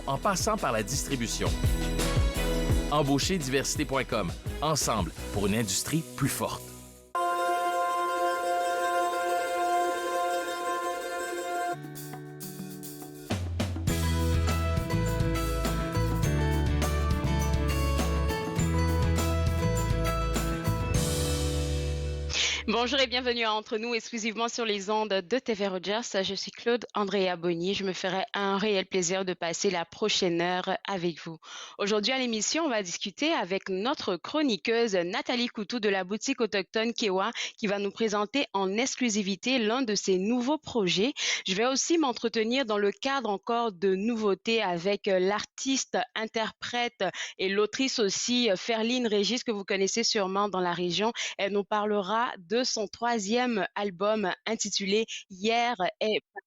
en passant par la distribution. Embaucherdiversité.com. Ensemble pour une industrie plus forte. Bonjour et bienvenue à Entre nous, exclusivement sur les ondes de TV Rogers. Je suis Claude Andrea Bonny. Je me ferai un réel plaisir de passer la prochaine heure avec vous. Aujourd'hui à l'émission, on va discuter avec notre chroniqueuse Nathalie Coutou de la boutique autochtone Kewa qui va nous présenter en exclusivité l'un de ses nouveaux projets. Je vais aussi m'entretenir dans le cadre encore de nouveautés avec l'artiste, interprète et l'autrice aussi Ferline Régis que vous connaissez sûrement dans la région. Elle nous parlera de son troisième album intitulé Hier est parti.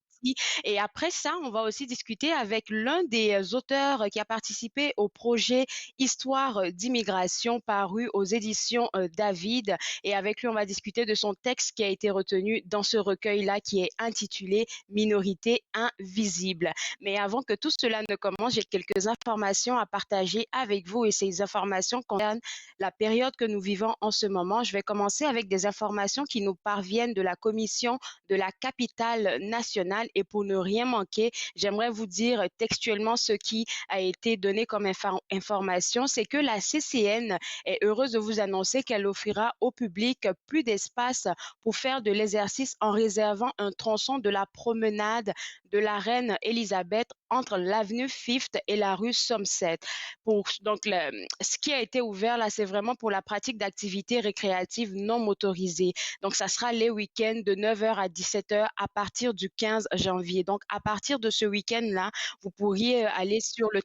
Et après ça, on va aussi discuter avec l'un des auteurs qui a participé au projet Histoire d'immigration paru aux éditions David. Et avec lui, on va discuter de son texte qui a été retenu dans ce recueil-là qui est intitulé Minorité invisible. Mais avant que tout cela ne commence, j'ai quelques informations à partager avec vous et ces informations concernent la période que nous vivons en ce moment. Je vais commencer avec des informations qui nous parviennent de la Commission de la capitale nationale et pour ne rien manquer, j'aimerais vous dire textuellement ce qui a été donné comme information, c'est que la CCN est heureuse de vous annoncer qu'elle offrira au public plus d'espace pour faire de l'exercice en réservant un tronçon de la promenade de la Reine Élisabeth entre l'avenue Fifth et la rue Somerset. Ce qui a été ouvert là, c'est vraiment pour la pratique d'activités récréatives non motorisées. Donc, ça sera les week-ends de 9h à 17h à partir du 15 janvier. Donc, à partir de ce week-end-là, vous pourriez aller sur le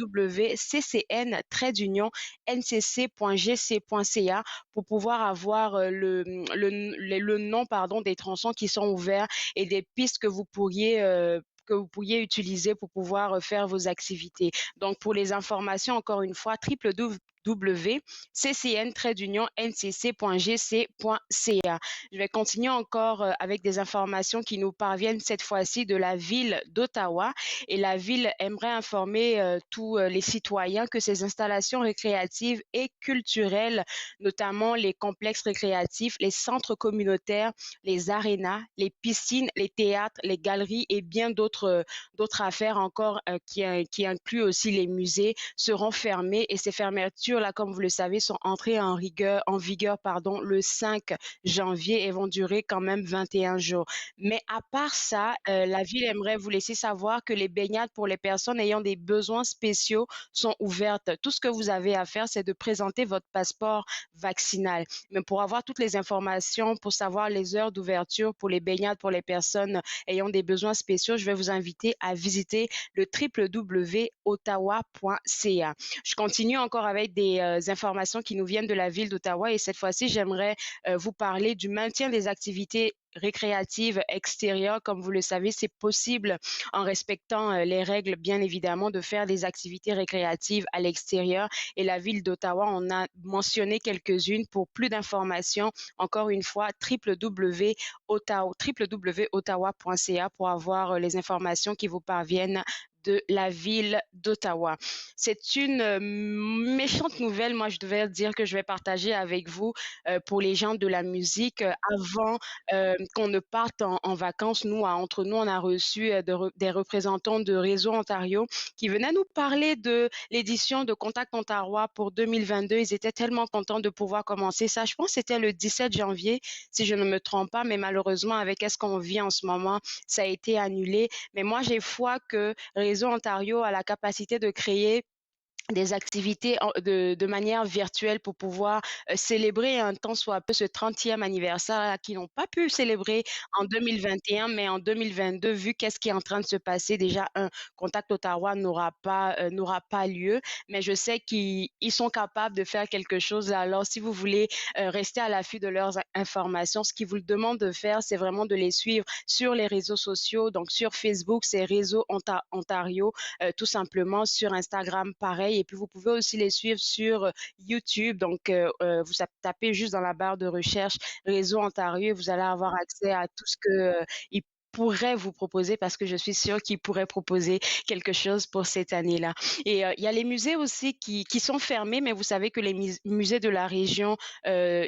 www.ccn-ncc.gc.ca pour pouvoir avoir le nom des tronçons qui sont ouverts et des pistes que vous pourriez utiliser pour pouvoir faire vos activités. Donc, pour les informations, encore une fois, www.ccn-ncc.gc.ca. Je vais continuer encore avec des informations qui nous parviennent cette fois-ci de la ville d'Ottawa. Et la ville aimerait informer tous les citoyens que ces installations récréatives et culturelles, notamment les complexes récréatifs, les centres communautaires, les arénas, les piscines, les théâtres, les galeries et bien d'autres affaires encore qui incluent aussi les musées, seront fermées et ces fermetures là, comme vous le savez, sont entrées en vigueur le 5 janvier et vont durer quand même 21 jours. Mais à part ça, la ville aimerait vous laisser savoir que les baignades pour les personnes ayant des besoins spéciaux sont ouvertes. Tout ce que vous avez à faire, c'est de présenter votre passeport vaccinal. Mais pour avoir toutes les informations, pour savoir les heures d'ouverture pour les baignades pour les personnes ayant des besoins spéciaux, je vais vous inviter à visiter le www.ottawa.ca. Je continue encore avec des informations qui nous viennent de la ville d'Ottawa et cette fois-ci, j'aimerais vous parler du maintien des activités récréatives extérieures. Comme vous le savez, c'est possible en respectant les règles, bien évidemment, de faire des activités récréatives à l'extérieur. Et la ville d'Ottawa en a mentionné quelques-unes. Pour plus d'informations, encore une fois, www.ottawa.ca pour avoir les informations qui vous parviennent de la ville d'Ottawa. C'est une méchante nouvelle, moi je devais dire que je vais partager avec vous pour les gens de la musique. Avant qu'on ne parte en vacances, entre nous, on a reçu des représentants de Réseau Ontario qui venaient nous parler de l'édition de Contact Ontario pour 2022. Ils étaient tellement contents de pouvoir commencer ça. Je pense que c'était le 17 janvier, si je ne me trompe pas, mais malheureusement, avec ce qu'on vit en ce moment, ça a été annulé. Mais moi, j'ai foi que Réseau Ontario a la capacité de créer des activités de manière virtuelle pour pouvoir célébrer un tant soit peu ce 30e anniversaire qui n'ont pas pu célébrer en 2021, mais en 2022, vu qu'est-ce qui est en train de se passer, déjà un Contact Ottawa n'aura pas lieu, mais je sais qu'ils sont capables de faire quelque chose. Alors, si vous voulez rester à l'affût de leurs informations, ce qu'ils vous demandent de faire, c'est vraiment de les suivre sur les réseaux sociaux. Donc, sur Facebook, c'est Réseau Ontario, tout simplement. Sur Instagram, pareil. Et puis, vous pouvez aussi les suivre sur YouTube. Donc, vous tapez juste dans la barre de recherche Réseau Ontario et vous allez avoir accès à tout ce que ils pourrait vous proposer parce que je suis sûre qu'il pourrait proposer quelque chose pour cette année-là. Et il y a les musées aussi qui sont fermés, mais vous savez que les musées de la région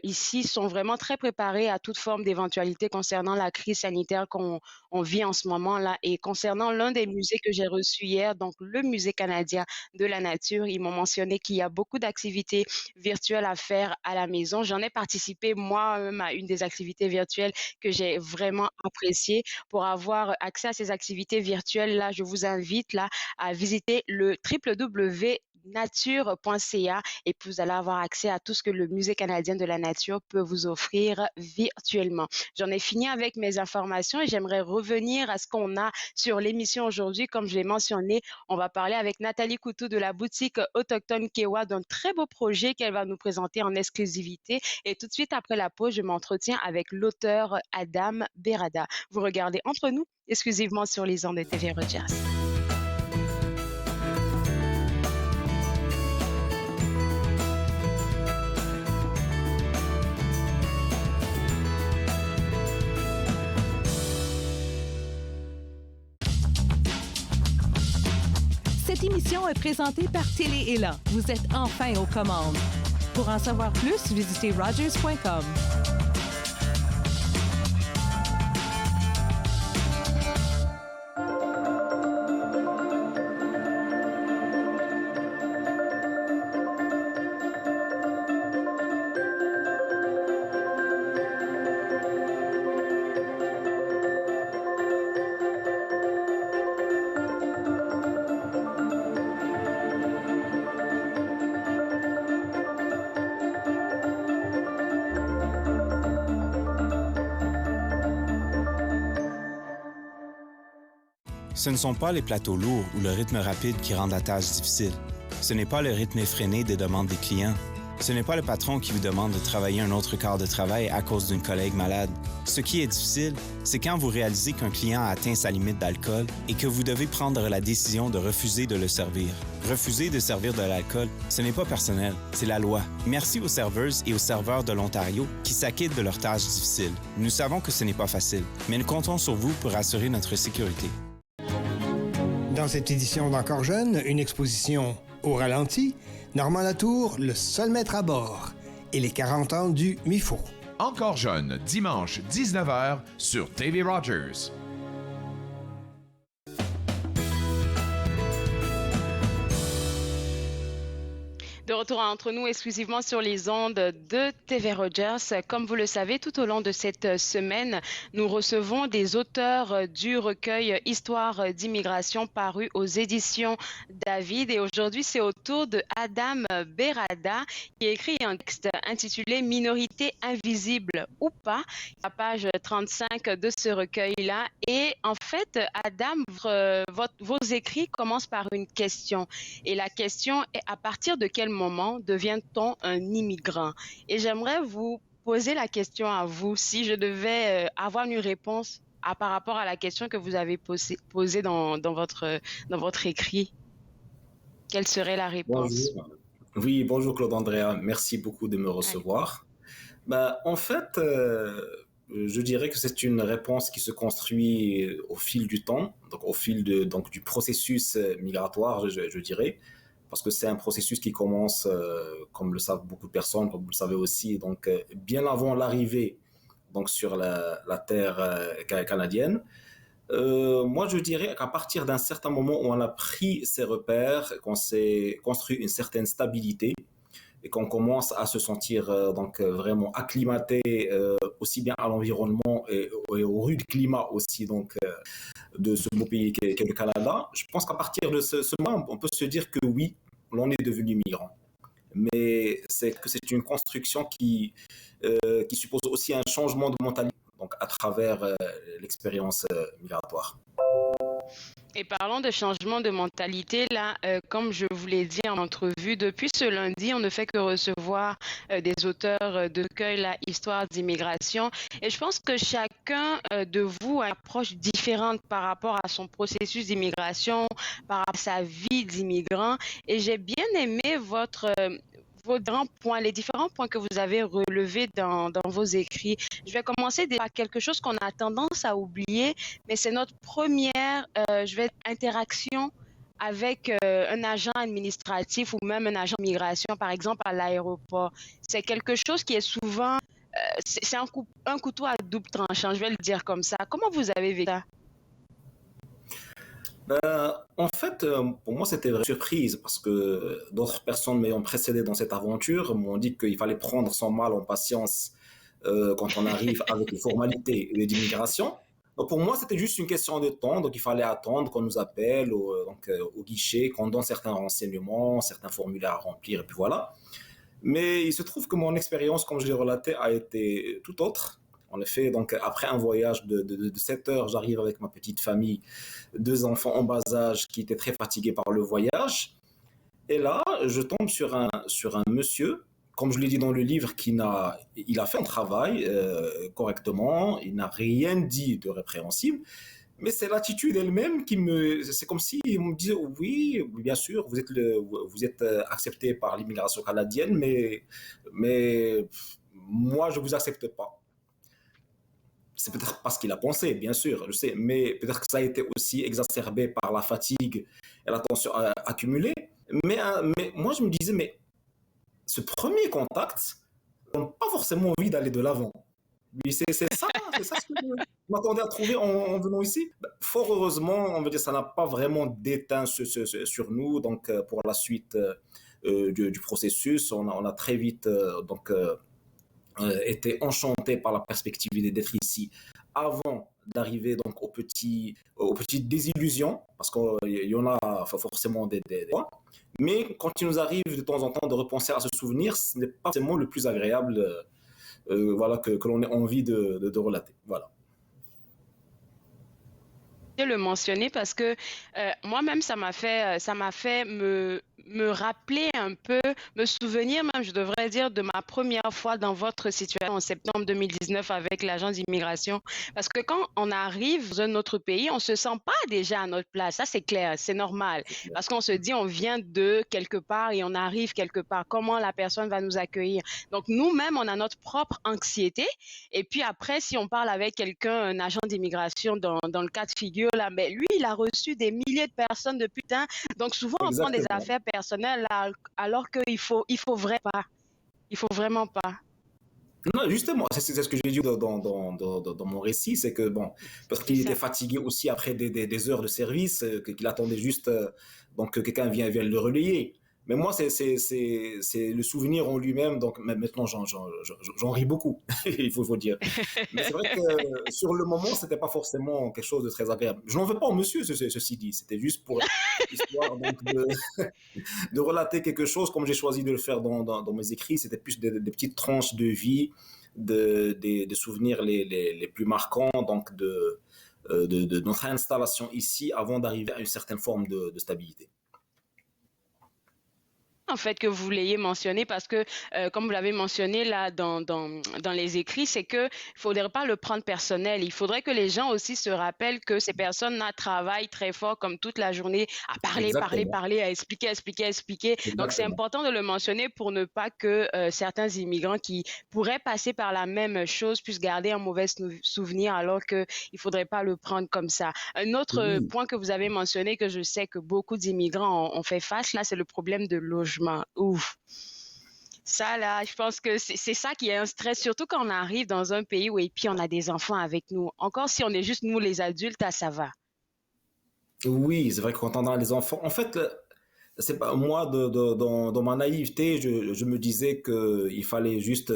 ici sont vraiment très préparés à toute forme d'éventualité concernant la crise sanitaire qu'on on vit en ce moment-là. Et concernant l'un des musées que j'ai reçu hier, donc le Musée canadien de la nature, ils m'ont mentionné qu'il y a beaucoup d'activités virtuelles à faire à la maison. J'en ai participé moi-même à une des activités virtuelles que j'ai vraiment appréciée. Pour avoir accès à ces activités virtuelles, là, je vous invite là à visiter le www.nature.ca et puis vous allez avoir accès à tout ce que le Musée canadien de la nature peut vous offrir virtuellement. J'en ai fini avec mes informations et j'aimerais revenir à ce qu'on a sur l'émission aujourd'hui. Comme je l'ai mentionné, on va parler avec Nathalie Coutou de la boutique autochtone Kewa d'un très beau projet qu'elle va nous présenter en exclusivité. Et tout de suite après la pause, je m'entretiens avec l'auteur Adam Berada. Vous regardez Entre nous, exclusivement sur les ondes de TV Rogers. Cette émission est présentée par Télé Élan. Vous êtes enfin aux commandes. Pour en savoir plus, visitez rogers.com. Ce ne sont pas les plateaux lourds ou le rythme rapide qui rendent la tâche difficile. Ce n'est pas le rythme effréné des demandes des clients. Ce n'est pas le patron qui vous demande de travailler un autre quart de travail à cause d'une collègue malade. Ce qui est difficile, c'est quand vous réalisez qu'un client a atteint sa limite d'alcool et que vous devez prendre la décision de refuser de le servir. Refuser de servir de l'alcool, ce n'est pas personnel, c'est la loi. Merci aux serveuses et aux serveurs de l'Ontario qui s'acquittent de leurs tâches difficiles. Nous savons que ce n'est pas facile, mais nous comptons sur vous pour assurer notre sécurité. Dans cette édition d'Encore jeune, une exposition au ralenti, Normand Latour, le seul maître à bord, et les 40 ans du MIFO. Encore jeune, dimanche 19h sur TV Rogers. De retour entre nous exclusivement sur les ondes de TV Rogers. Comme vous le savez, tout au long de cette semaine, nous recevons des auteurs du recueil Histoire d'immigration paru aux éditions David. Et aujourd'hui, c'est au tour de Adam Berada qui a écrit un texte intitulé Minorité invisible ou pas, à page 35 de ce recueil-là. Et en fait, Adam, vos écrits commencent par une question. Et la question est à partir de quel moment devient-on un immigrant? Et j'aimerais vous poser la question à vous, si je devais avoir une réponse par rapport à la question que vous avez posée dans votre écrit. Quelle serait la réponse? Bonjour. Oui, bonjour Claude Andrea, merci beaucoup de me recevoir. En fait, je dirais que c'est une réponse qui se construit au fil du temps, donc au fil du processus migratoire, je dirais. Parce que c'est un processus qui commence, comme le savent beaucoup de personnes, comme vous le savez aussi, donc bien avant l'arrivée donc sur la terre canadienne. Moi, je dirais qu'à partir d'un certain moment où on a pris ses repères, qu'on s'est construit une certaine stabilité et qu'on commence à se sentir vraiment acclimaté aussi bien à l'environnement et au rude climat aussi de ce beau pays qu'est le Canada, je pense qu'à partir de ce moment, on peut se dire que oui, l'on est devenu migrant. Mais c'est une construction qui suppose aussi un changement de mentalité, donc à travers l'expérience migratoire. Et parlons de changement de mentalité, là, comme je vous l'ai dit en entrevue, depuis ce lundi, on ne fait que recevoir des auteurs de recueil, la Histoire d'immigration. Et je pense que chacun de vous a une approche différente par rapport à son processus d'immigration, par rapport à sa vie d'immigrant. Et j'ai bien aimé vos les différents points que vous avez relevés dans vos écrits. Je vais commencer par quelque chose qu'on a tendance à oublier, mais c'est notre première interaction avec un agent administratif ou même un agent de migration, par exemple à l'aéroport. C'est quelque chose qui est souvent, c'est un couteau à double tranchant, je vais le dire comme ça. Comment vous avez vécu ça? En fait, pour moi, c'était une surprise parce que d'autres personnes m'ayant précédé dans cette aventure m'ont dit qu'il fallait prendre son mal en patience quand on arrive avec les formalités d'immigration. Donc pour moi, c'était juste une question de temps. Donc il fallait attendre qu'on nous appelle au guichet, qu'on donne certains renseignements, certains formulaires à remplir, et puis voilà. Mais il se trouve que mon expérience, comme je l'ai relaté, a été tout autre. En effet, donc après un voyage de 7 heures, j'arrive avec ma petite famille, 2 enfants en bas âge qui étaient très fatigués par le voyage. Et là, je tombe sur un monsieur, comme je l'ai dit dans le livre, il a fait un travail correctement, il n'a rien dit de répréhensible, mais c'est l'attitude elle-même c'est comme s'il me disait oui, bien sûr, vous êtes accepté par l'immigration canadienne, mais moi je vous accepte pas. C'est peut-être pas ce qu'il a pensé, bien sûr, je sais, mais peut-être que ça a été aussi exacerbé par la fatigue et la tension accumulée. Mais moi, je me disais, mais ce premier contact, on n'a pas forcément envie d'aller de l'avant. Mais c'est ça ce que je m'attendais à trouver en venant ici. Fort heureusement, on va dire, ça n'a pas vraiment déteint sur nous. Donc, pour la suite du processus, on a très vite été enchanté par la perspective d'être ici avant d'arriver donc aux petites désillusions, parce qu'il y en a forcément des points. Mais quand il nous arrive de temps en temps de repenser à ce souvenir, ce n'est pas forcément le plus agréable que l'on ait envie de relater. Voilà. Le mentionner parce que moi-même ça m'a fait me rappeler un peu, me souvenir même, je devrais dire, de ma première fois dans votre situation en septembre 2019 avec l'agence d'immigration. Parce que quand on arrive dans un autre pays, on se sent pas déjà à notre place. Ça, c'est clair, c'est normal. Parce qu'on se dit, on vient de quelque part et on arrive quelque part. Comment la personne va nous accueillir? Donc, nous-mêmes, on a notre propre anxiété. Et puis après, si on parle avec quelqu'un, un agent d'immigration dans le cas de figure, là, mais lui, il a reçu des milliers de personnes depuis le temps. Donc, souvent, on prend des affaires personnelles là, alors qu'il faut vraiment pas. Il faut vraiment pas. Non, justement, c'est ce que j'ai dit dans mon récit, c'est que, bon, parce qu'il était fatigué aussi après des heures de service, qu'il attendait juste donc que quelqu'un vienne le relayer. Mais moi, c'est le souvenir en lui-même, donc maintenant j'en ris beaucoup, il faut dire. Mais c'est vrai que sur le moment, c'était pas forcément quelque chose de très agréable. Je n'en veux pas au monsieur, ceci dit, c'était juste pour histoire donc, de relater quelque chose, comme j'ai choisi de le faire dans mes écrits, c'était plus des petites tranches de vie, des souvenirs les plus marquants, donc de notre installation ici avant d'arriver à une certaine forme de stabilité. En fait, que vous l'ayez mentionné parce que, comme vous l'avez mentionné là dans les écrits, c'est que il faudrait pas le prendre personnel. Il faudrait que les gens aussi se rappellent que ces personnes-là travaillent très fort comme toute la journée à parler, à expliquer. Exactement. Donc, c'est important de le mentionner pour ne pas que certains immigrants qui pourraient passer par la même chose puissent garder un mauvais souvenir alors qu'il ne faudrait pas le prendre comme ça. Un autre point que vous avez mentionné que je sais que beaucoup d'immigrants ont fait face, là, c'est le problème de logement. Ouf. Ça, là, je pense que c'est ça qui est un stress, surtout quand on arrive dans un pays où et puis on a des enfants avec nous. Encore si on est juste nous, les adultes, ça va. Oui, c'est vrai que quand on a des enfants, en fait, c'est pas moi, dans ma naïveté, je me disais qu'il fallait juste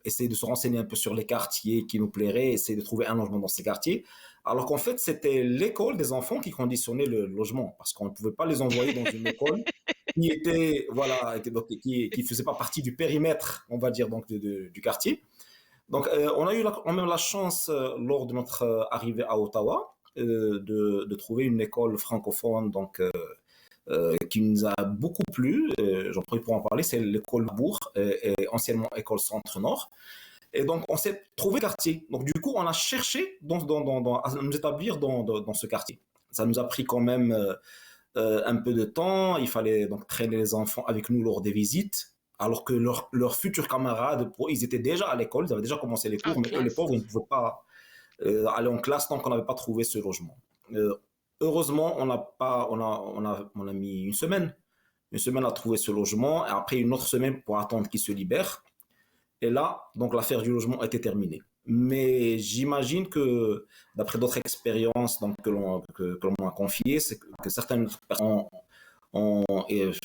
essayer de se renseigner un peu sur les quartiers qui nous plairaient, essayer de trouver un logement dans ces quartiers. Alors qu'en fait, c'était l'école des enfants qui conditionnait le logement, parce qu'on ne pouvait pas les envoyer dans une école qui faisait pas partie du périmètre, on va dire, donc du quartier. Donc, on a eu quand même la chance, lors de notre arrivée à Ottawa, de trouver une école francophone, donc qui nous a beaucoup plu. J'en profite pour en parler. C'est l'école Bourg, et anciennement école Centre-Nord. Et donc, on s'est trouvé quartier. Donc, du coup, on a cherché à nous établir dans ce quartier. Ça nous a pris quand même un peu de temps. Il fallait donc traîner les enfants avec nous lors des visites. alors que leurs futurs camarades, ils étaient déjà à l'école, ils avaient déjà commencé les cours, mais eux, les pauvres, ils ne pouvaient pas aller en classe tant qu'on n'avait pas trouvé ce logement. Heureusement, on a mis une semaine à trouver ce logement, et après une autre semaine pour attendre qu'il se libère. Et là, donc l'affaire du logement était terminée. Mais j'imagine que, d'après d'autres expériences donc, que l'on m'a confiées, c'est que certaines personnes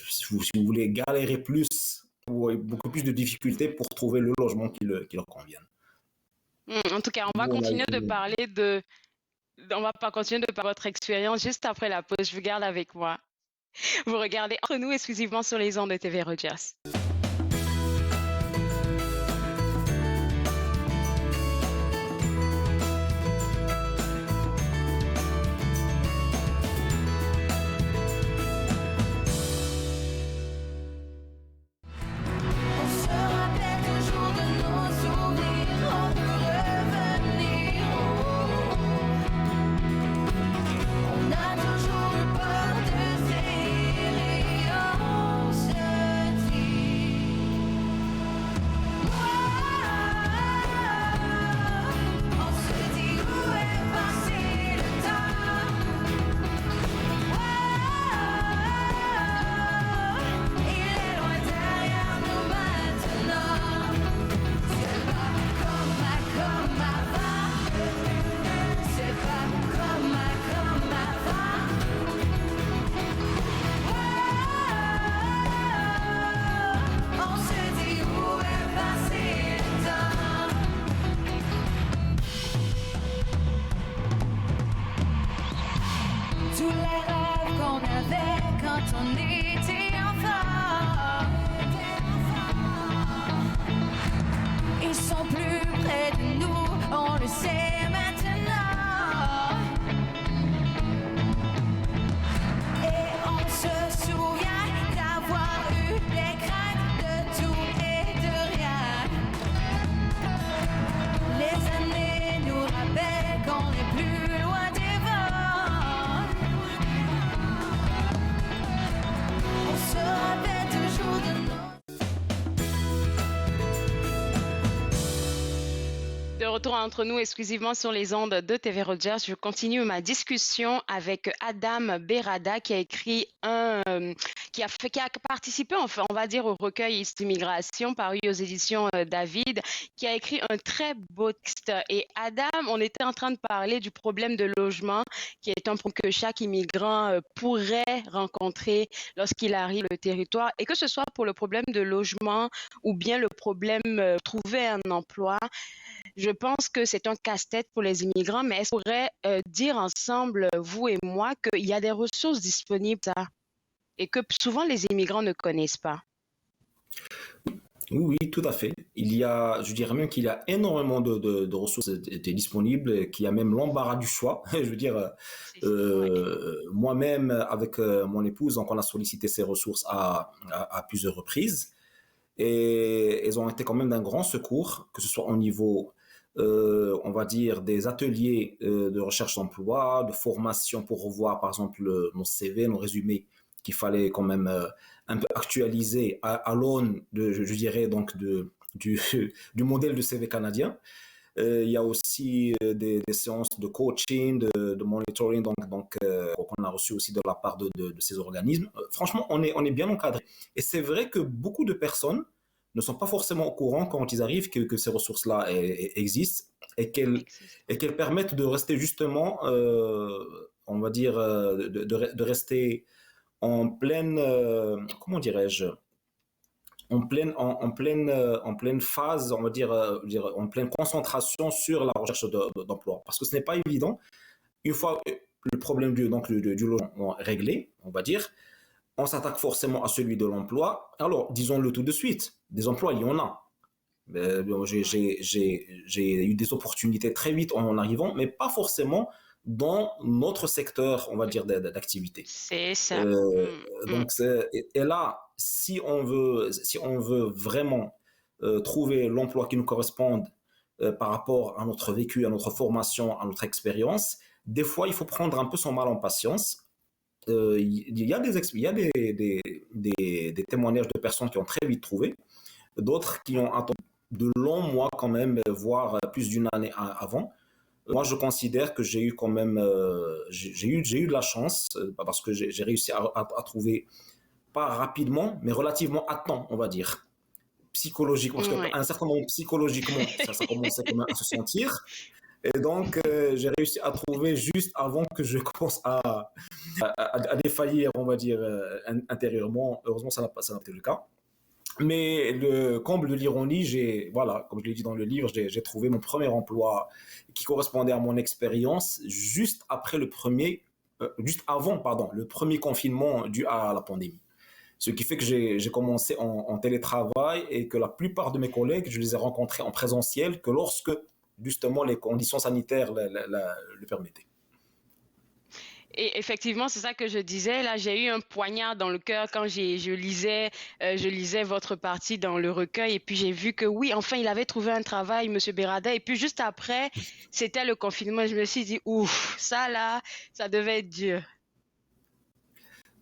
si vous voulez, galérer plus, ou beaucoup plus de difficultés pour trouver le logement qui leur convienne. En tout cas, on va continuer de parler de... On va pas continuer de parler de votre expérience juste après la pause. Je vous garde avec moi. Vous regardez Entre nous exclusivement sur les ondes de TV Rogers. Retour entre nous exclusivement sur les ondes de TV Rogers. Je continue ma discussion avec Adam Berada qui a écrit qui a participé, enfin, on va dire, au recueil Immigration paru aux éditions David, qui a écrit un très beau texte. Et Adam, on était en train de parler du problème de logement, qui est un problème que chaque immigrant pourrait rencontrer lorsqu'il arrive sur le territoire, et que ce soit pour le problème de logement ou bien le problème de trouver un emploi. Je pense que c'est un casse-tête pour les immigrants, mais est-ce qu'on pourrait dire ensemble, vous et moi, qu'il y a des ressources disponibles ça, et que souvent les immigrants ne connaissent pas? Oui, tout à fait. Je dirais même qu'il y a énormément de ressources disponibles, qu'il y a même l'embarras du choix. Je veux dire, moi-même, avec mon épouse, donc on a sollicité ces ressources à plusieurs reprises. Et elles ont été quand même d'un grand secours, que ce soit au niveau, on va dire, des ateliers de recherche d'emploi, de formation pour revoir, par exemple, nos CV, nos résumés, qu'il fallait quand même un peu actualiser à l'aune, je dirais, donc du modèle de CV canadien. Il y a aussi des séances de coaching, de monitoring, donc qu'on a reçu aussi de la part de ces organismes. Franchement, on est bien encadré. Et c'est vrai que beaucoup de personnes ne sont pas forcément au courant quand ils arrivent que ces ressources-là existent et qu'elles permettent de rester justement, on va dire, de rester en pleine, comment dirais-je, en pleine phase, on va dire, en pleine concentration sur la recherche d'emploi. Parce que ce n'est pas évident. Une fois le problème du logement réglé, on va dire, on s'attaque forcément à celui de l'emploi. Alors, disons-le tout de suite, des emplois, il y en a. J'ai eu des opportunités très vite en arrivant, mais pas forcément dans notre secteur, on va dire, d'activité. C'est ça. Donc, et là, si on veut vraiment trouver l'emploi qui nous corresponde par rapport à notre vécu, à notre formation, à notre expérience, des fois, il faut prendre un peu son mal en patience il y a des témoignages de personnes qui ont très vite trouvé, d'autres qui ont attendu de longs mois quand même, voire plus d'une année avant. Moi, je considère que j'ai eu quand même, j'ai eu de la chance parce que j'ai réussi à trouver, pas rapidement, mais relativement à temps, on va dire, psychologiquement, parce qu'à un certain moment, psychologiquement, ça commençait quand même à se sentir. Et donc, j'ai réussi à trouver juste avant que je commence à défaillir, on va dire, intérieurement. Heureusement, ça n'a pas été le cas. Mais le comble de l'ironie, voilà, comme je l'ai dit dans le livre, j'ai trouvé mon premier emploi qui correspondait à mon expérience juste avant, le premier confinement dû à la pandémie. Ce qui fait que j'ai commencé en télétravail et que la plupart de mes collègues, je les ai rencontrés en présentiel que lorsque justement les conditions sanitaires le permettaient. Et effectivement, c'est ça que je disais. Là, j'ai eu un poignard dans le cœur quand je lisais votre partie dans le recueil. Et puis, j'ai vu que oui, enfin, il avait trouvé un travail, Monsieur Berada. Et puis, juste après, c'était le confinement. Je me suis dit, ouf, ça là, ça devait être dur.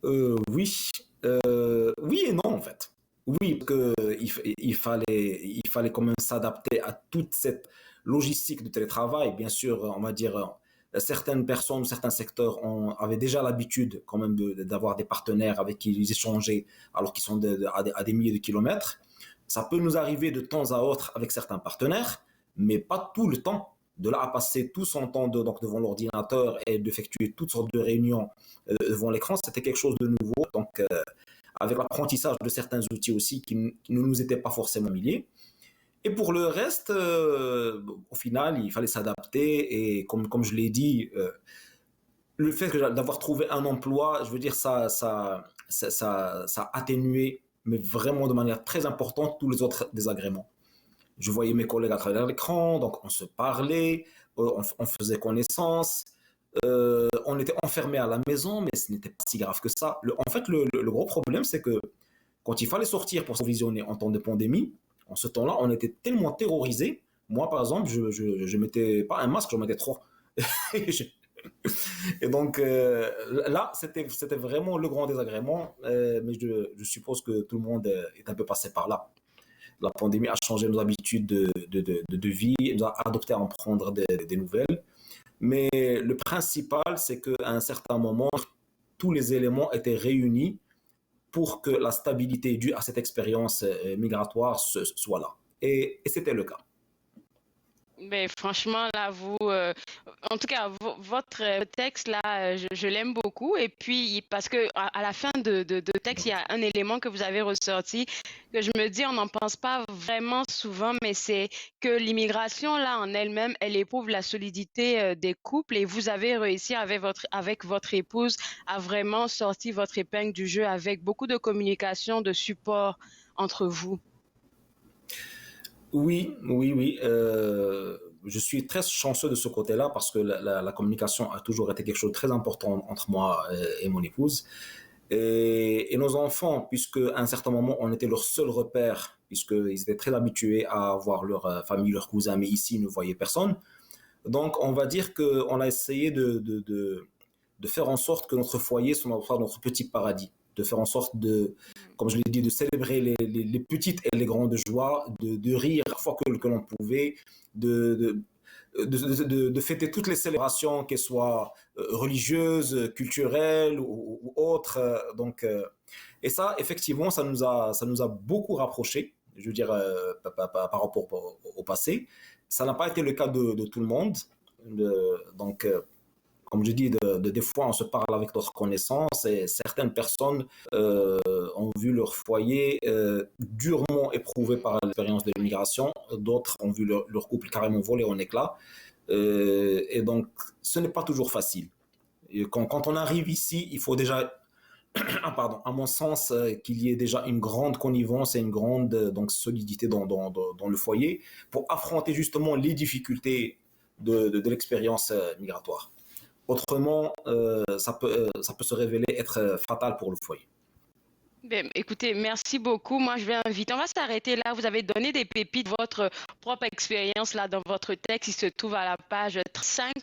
Oui. Oui et non, en fait. Oui, parce qu'il fallait quand même s'adapter à toute cette logistique de télétravail. Bien sûr, on va dire, certaines personnes, certains secteurs avaient déjà l'habitude quand même d'avoir des partenaires avec qui ils échangeaient alors qu'ils sont à des milliers de kilomètres. Ça peut nous arriver de temps à autre avec certains partenaires, mais pas tout le temps. De là à passer tout son temps donc devant l'ordinateur et d'effectuer toutes sortes de réunions devant l'écran, c'était quelque chose de nouveau. Donc, avec l'apprentissage de certains outils aussi qui ne nous étaient pas forcément familiers. Et pour le reste, au final, il fallait s'adapter. Et comme je l'ai dit, le fait d'avoir trouvé un emploi, je veux dire, ça a atténué, mais vraiment de manière très importante, tous les autres désagréments. Je voyais mes collègues à travers l'écran, donc on se parlait, on faisait connaissance. On était enfermés à la maison, mais ce n'était pas si grave que ça. En fait, le gros problème, c'est que quand il fallait sortir pour s'approvisionner en temps de pandémie, en ce temps-là, on était tellement terrorisés. Moi, par exemple, je mettais pas un masque, j'en mettais 3. Et donc, là, c'était vraiment le grand désagrément. Mais je suppose que tout le monde est un peu passé par là. La pandémie a changé nos habitudes de vie, nous a adopté à en prendre des nouvelles. Mais le principal, c'est qu'à un certain moment, tous les éléments étaient réunis pour que la stabilité due à cette expérience migratoire soit là. Et c'était le cas. Mais franchement, là, en tout cas, votre texte, là, je l'aime beaucoup. Et puis, parce que à la fin de texte, il y a un élément que vous avez ressorti que je me dis, on n'en pense pas vraiment souvent, mais c'est que l'immigration, là, en elle-même, elle éprouve la solidité des couples. Et vous avez réussi avec votre épouse à vraiment sortir votre épingle du jeu avec beaucoup de communication, de support entre vous. Oui. Je suis très chanceux de ce côté-là parce que la communication a toujours été quelque chose de très important entre moi et mon épouse. Et nos enfants, puisque à un certain moment, on était leur seul repère, puisqu'ils étaient très habitués à voir leur famille, leurs cousins, mais ici, ils ne voyaient personne. Donc, on va dire qu'on a essayé de faire en sorte que notre foyer soit notre petit paradis. De faire en sorte comme je l'ai dit, de célébrer les petites et les grandes joies, de rire chaque fois que l'on pouvait, de fêter toutes les célébrations, qu'elles soient religieuses, culturelles ou autres. Et ça, effectivement, ça nous a beaucoup rapprochés, je veux dire, par rapport au passé. Ça n'a pas été le cas de tout le monde. Comme je dis, des fois, on se parle avec d'autres connaissances et certaines personnes ont vu leur foyer durement éprouvé par l'expérience de l'immigration. D'autres ont vu leur couple carrément voler en éclats. Et donc, ce n'est pas toujours facile. Et quand on arrive ici, il faut déjà, à mon sens, qu'il y ait déjà une grande connivence et une grande solidité dans le foyer pour affronter justement les difficultés de l'expérience migratoire. Autrement, ça peut se révéler être fatal pour le foyer. Ben, écoutez, merci beaucoup. Moi, je vais inviter. On va s'arrêter là. Vous avez donné des pépites de votre propre expérience là dans votre texte. Il se trouve à la page 5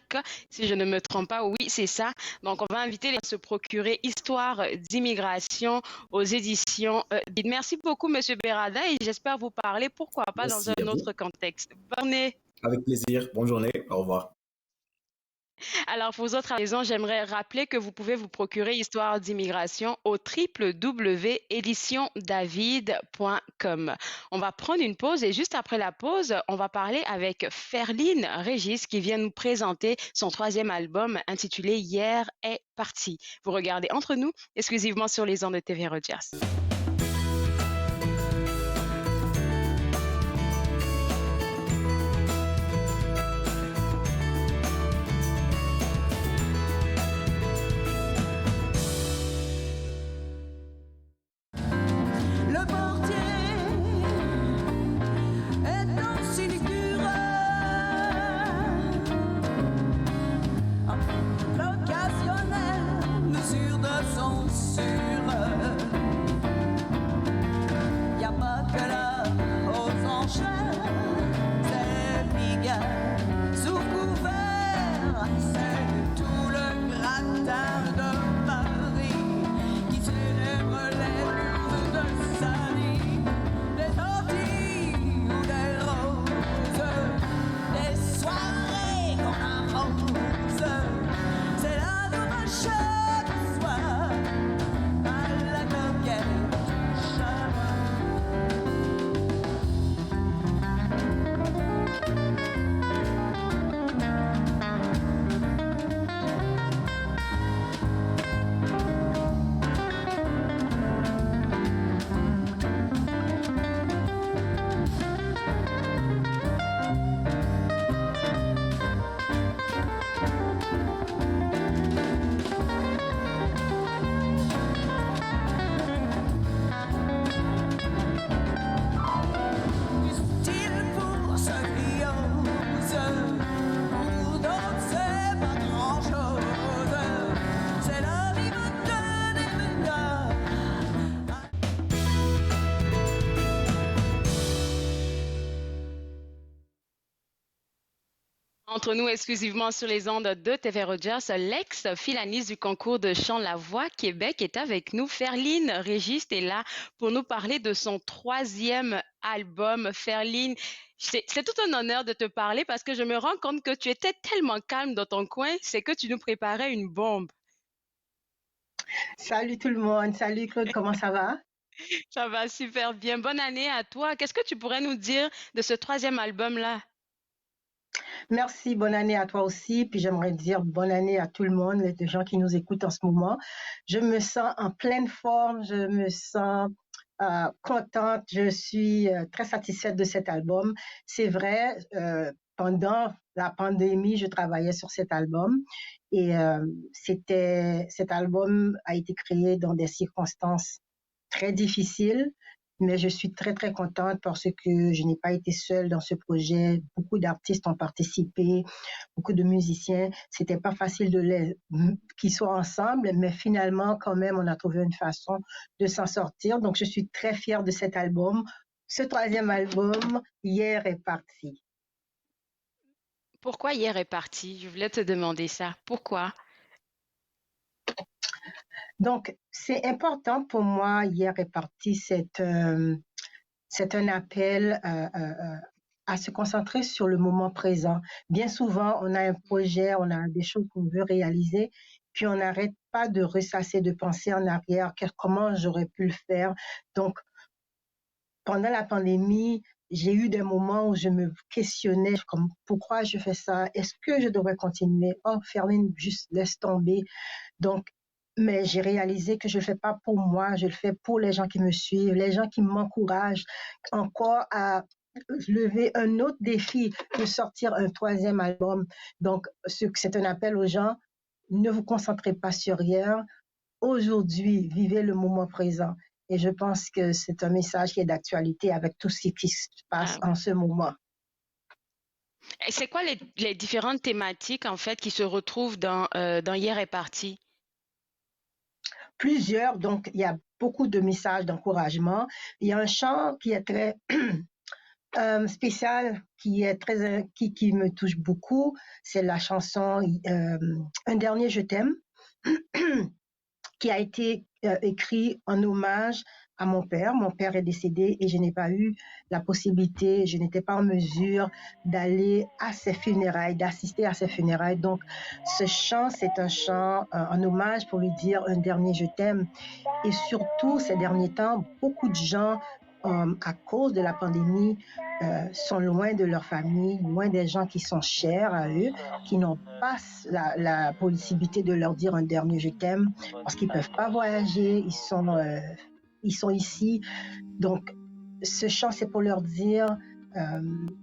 si je ne me trompe pas. Oui, c'est ça. Donc, on va inviter les gens à se procurer Histoire d'immigration aux éditions Bide. Merci beaucoup, Monsieur Berada, et j'espère vous parler, pourquoi pas, dans Merci à un vous. autre contexte. Bonne journée. Avec plaisir. Bonne journée. Au revoir. Alors, pour vous autres à la maison, j'aimerais rappeler que vous pouvez vous procurer Histoire d'immigration au www.éditiondavid.com. On va prendre une pause et juste après la pause, on va parler avec Ferline Régis qui vient nous présenter son 3e album intitulé Hier est parti. Vous regardez Entre nous, exclusivement sur les ondes de TV Rogers. Le portier est un sinicure, l'occasionnel, mesure de censure. Y a pas que là aux enchères, c'est Pigalle sous couvert, c'est tout le gratin de Paris qui célèbre les lunes de Sally, des orties ou des roses, des soirées qu'on arrose. C'est la nouvelle chaque soir à la coquette Charles. Du style pour ce viose, pour d'autres c'est pas grand chose, c'est la vie me donne et me donne. Entre nous exclusivement sur les ondes de TV Rogers, l'ex-finaliste du concours de chant La Voix Québec est avec nous. Ferline Régis est là pour nous parler de son 3e album. Ferline, c'est tout un honneur de te parler parce que je me rends compte que tu étais tellement calme dans ton coin, c'est que tu nous préparais une bombe. Salut tout le monde, salut Claude, comment ça va? Ça va super bien. Bonne année à toi. Qu'est-ce que tu pourrais nous dire de ce 3e album-là? Merci, bonne année à toi aussi. Puis j'aimerais dire bonne année à tout le monde, les gens qui nous écoutent en ce moment. Je me sens en pleine forme, je me sens contente, je suis très satisfaite de cet album. C'est vrai, pendant la pandémie, je travaillais sur cet album et cet album a été créé dans des circonstances très difficiles. Mais je suis très, très contente parce que je n'ai pas été seule dans ce projet. Beaucoup d'artistes ont participé, beaucoup de musiciens. C'était pas facile qu'ils soient ensemble, mais finalement, quand même, on a trouvé une façon de s'en sortir. Donc, je suis très fière de cet album. Ce 3e album, Hier est parti. Pourquoi Hier est parti? Je voulais te demander ça. Pourquoi? Donc, c'est important pour moi, Hier est parti, c'est un appel à se concentrer sur le moment présent. Bien souvent, on a un projet, on a des choses qu'on veut réaliser, puis on n'arrête pas de ressasser, de penser en arrière, comment j'aurais pu le faire. Donc, pendant la pandémie, j'ai eu des moments où je me questionnais, comme pourquoi je fais ça? Est-ce que je devrais continuer? Oh, Ferline, juste laisse tomber. Donc, mais j'ai réalisé que je ne le fais pas pour moi, je le fais pour les gens qui me suivent, les gens qui m'encouragent encore à lever un autre défi, de sortir un 3e album. Donc, c'est un appel aux gens, ne vous concentrez pas sur hier. Aujourd'hui, vivez le moment présent. Et je pense que c'est un message qui est d'actualité avec tout ce qui se passe en ce moment. Et c'est quoi les différentes thématiques, en fait, qui se retrouvent dans Hier est parti? Plusieurs, donc il y a beaucoup de messages d'encouragement. Il y a un chant qui est très spéciale qui est qui me touche beaucoup, c'est la chanson Un dernier je t'aime, qui a été écrit en hommage à mon père. Mon père est décédé et je n'ai pas eu la possibilité, je n'étais pas en mesure d'aller à ses funérailles, d'assister à ses funérailles. Donc, ce chant, c'est un chant en hommage pour lui dire un dernier je t'aime. Et surtout, ces derniers temps, beaucoup de gens, à cause de la pandémie, sont loin de leur famille, loin des gens qui sont chers à eux, qui n'ont pas la possibilité de leur dire un dernier je t'aime parce qu'ils ne peuvent pas voyager, ils sont ici. Donc, ce chant, c'est pour leur dire,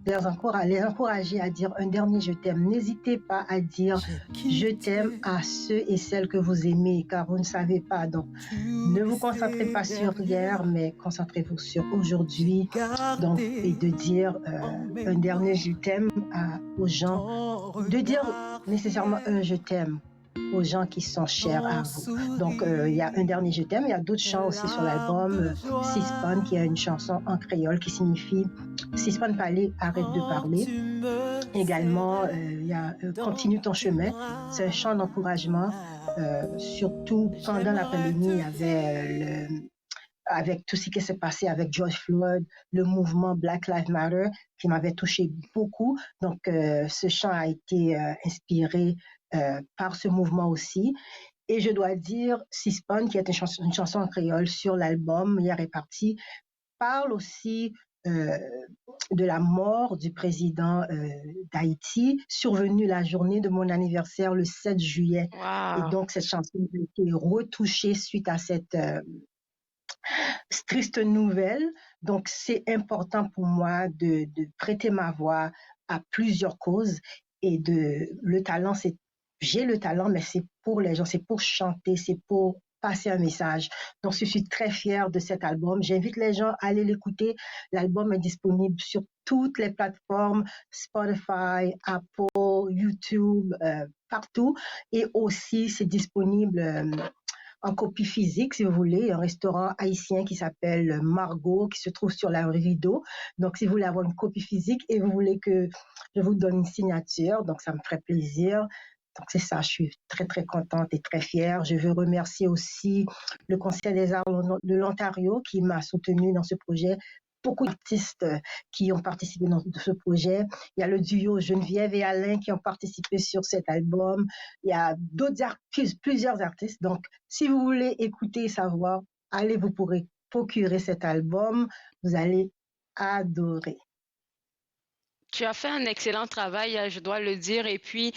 les encourager à dire un dernier je t'aime. N'hésitez pas à dire je t'aime à ceux et celles que vous aimez, car vous ne savez pas. Donc, ne vous concentrez pas sur hier, mais concentrez-vous sur aujourd'hui. Donc, et de dire un dernier je t'aime aux gens, de dire nécessairement un je t'aime aux gens qui sont chers à vous. Donc, il y a un dernier je t'aime. Il y a d'autres chants aussi sur l'album. Sispan, qui a une chanson en créole qui signifie Sispan parler, arrête de parler. Également, il y a Continue ton chemin. C'est un chant d'encouragement. Surtout pendant la pandémie, il y avait avec tout ce qui s'est passé avec George Floyd, le mouvement Black Lives Matter, qui m'avait touché beaucoup. Donc, ce chant a été inspiré par ce mouvement aussi. Et je dois dire, Sispan, qui est une chanson en créole sur l'album Hier est parti, parle aussi de la mort du président d'Haïti, survenue la journée de mon anniversaire le 7 juillet. Wow. Et donc, cette chanson a été retouchée suite à cette triste nouvelle. Donc, c'est important pour moi de prêter ma voix à plusieurs causes. Et le talent, j'ai le talent, mais c'est pour les gens, c'est pour chanter, c'est pour passer un message. Donc, je suis très fière de cet album. J'invite les gens à aller l'écouter. L'album est disponible sur toutes les plateformes, Spotify, Apple, YouTube, partout. Et aussi, c'est disponible en copie physique, si vous voulez, un restaurant haïtien qui s'appelle Margot, qui se trouve sur la rue Rideau. Donc, si vous voulez avoir une copie physique et vous voulez que je vous donne une signature, donc ça me ferait plaisir. Donc, c'est ça, je suis très, très contente et très fière. Je veux remercier aussi le Conseil des arts de l'Ontario qui m'a soutenue dans ce projet. Beaucoup d'artistes qui ont participé dans ce projet. Il y a le duo Geneviève et Alain qui ont participé sur cet album. Il y a d'autres artistes, plusieurs artistes. Donc, si vous voulez écouter et savoir, allez, vous pourrez procurer cet album. Vous allez adorer. Tu as fait un excellent travail, je dois le dire. Et puis,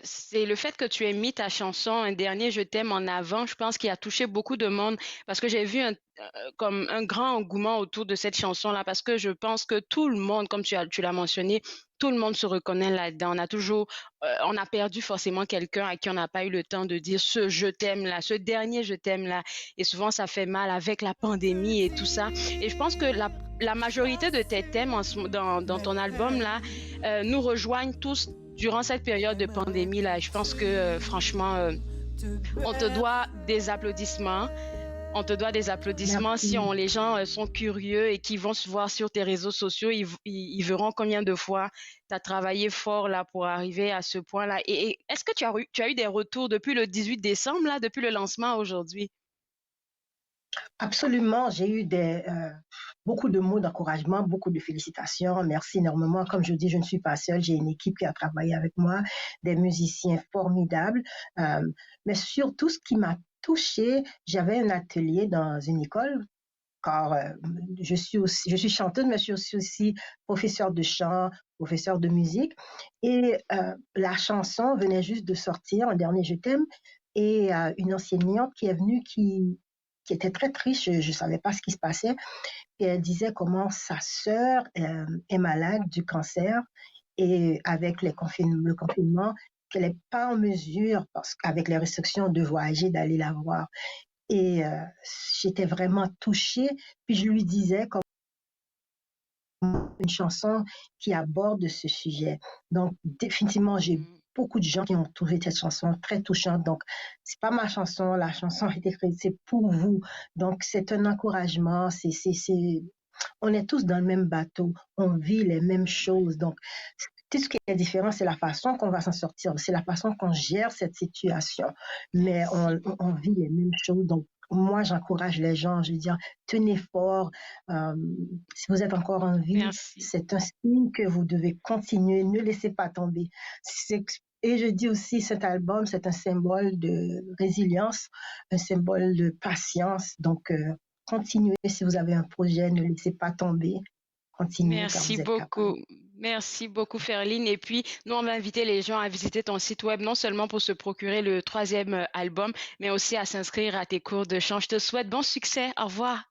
c'est le fait que tu aies mis ta chanson Un dernier je t'aime en avant, je pense qu'il a touché beaucoup de monde parce que j'ai vu comme un grand engouement autour de cette chanson-là parce que je pense que tout le monde, comme tu l'as mentionné, tout le monde se reconnaît là-dedans. On a perdu forcément quelqu'un à qui on n'a pas eu le temps de dire ce je t'aime là, ce dernier je t'aime là. Et souvent, ça fait mal avec la pandémie et tout ça. Et je pense que la majorité de tes thèmes dans ton album là nous rejoignent tous durant cette période de pandémie là. Je pense que franchement, on te doit des applaudissements. On te doit des applaudissements. Merci. Si les gens sont curieux et qui vont se voir sur tes réseaux sociaux, ils verront combien de fois tu as travaillé fort là pour arriver à ce point-là. Et est-ce que tu as eu des retours depuis le 18 décembre, là, depuis le lancement aujourd'hui? Absolument, j'ai eu beaucoup de mots d'encouragement, beaucoup de félicitations. Merci énormément. Comme je dis, je ne suis pas seule. J'ai une équipe qui a travaillé avec moi, des musiciens formidables. Mais surtout, ce qui m'a touchée, j'avais un atelier dans une école, car je suis chanteuse, mais je suis aussi professeure de chant, professeure de musique. Et la chanson venait juste de sortir, Un dernier je t'aime, et une enseignante qui est venue qui était très triste, je ne savais pas ce qui se passait, et elle disait comment sa sœur est malade du cancer, et avec le confinement, qu'elle n'est pas en mesure, parce qu'avec les restrictions, de voyager, d'aller la voir. Et j'étais vraiment touchée, puis je lui disais comme une chanson qui aborde ce sujet. Donc, définitivement, j'ai beaucoup de gens qui ont trouvé cette chanson très touchante. Donc, c'est pas ma chanson, la chanson a été écrite, c'est pour vous. Donc, c'est un encouragement, on est tous dans le même bateau, on vit les mêmes choses. Donc, tout ce qui est différent, c'est la façon qu'on va s'en sortir, c'est la façon qu'on gère cette situation. Mais on vit les mêmes choses. Donc, moi, j'encourage les gens, je veux dire, tenez fort. Euh, si vous êtes encore en vie, Merci. c'est un signe que vous devez continuer, ne laissez pas tomber. Et je dis aussi, cet album, c'est un symbole de résilience, un symbole de patience. Donc, continuez si vous avez un projet, ne laissez pas tomber. Continuez car Merci vous êtes capable. beaucoup. Merci beaucoup, Ferline. Et puis, nous, on va inviter les gens à visiter ton site web, non seulement pour se procurer le troisième album, mais aussi à s'inscrire à tes cours de chant. Je te souhaite bon succès. Au revoir.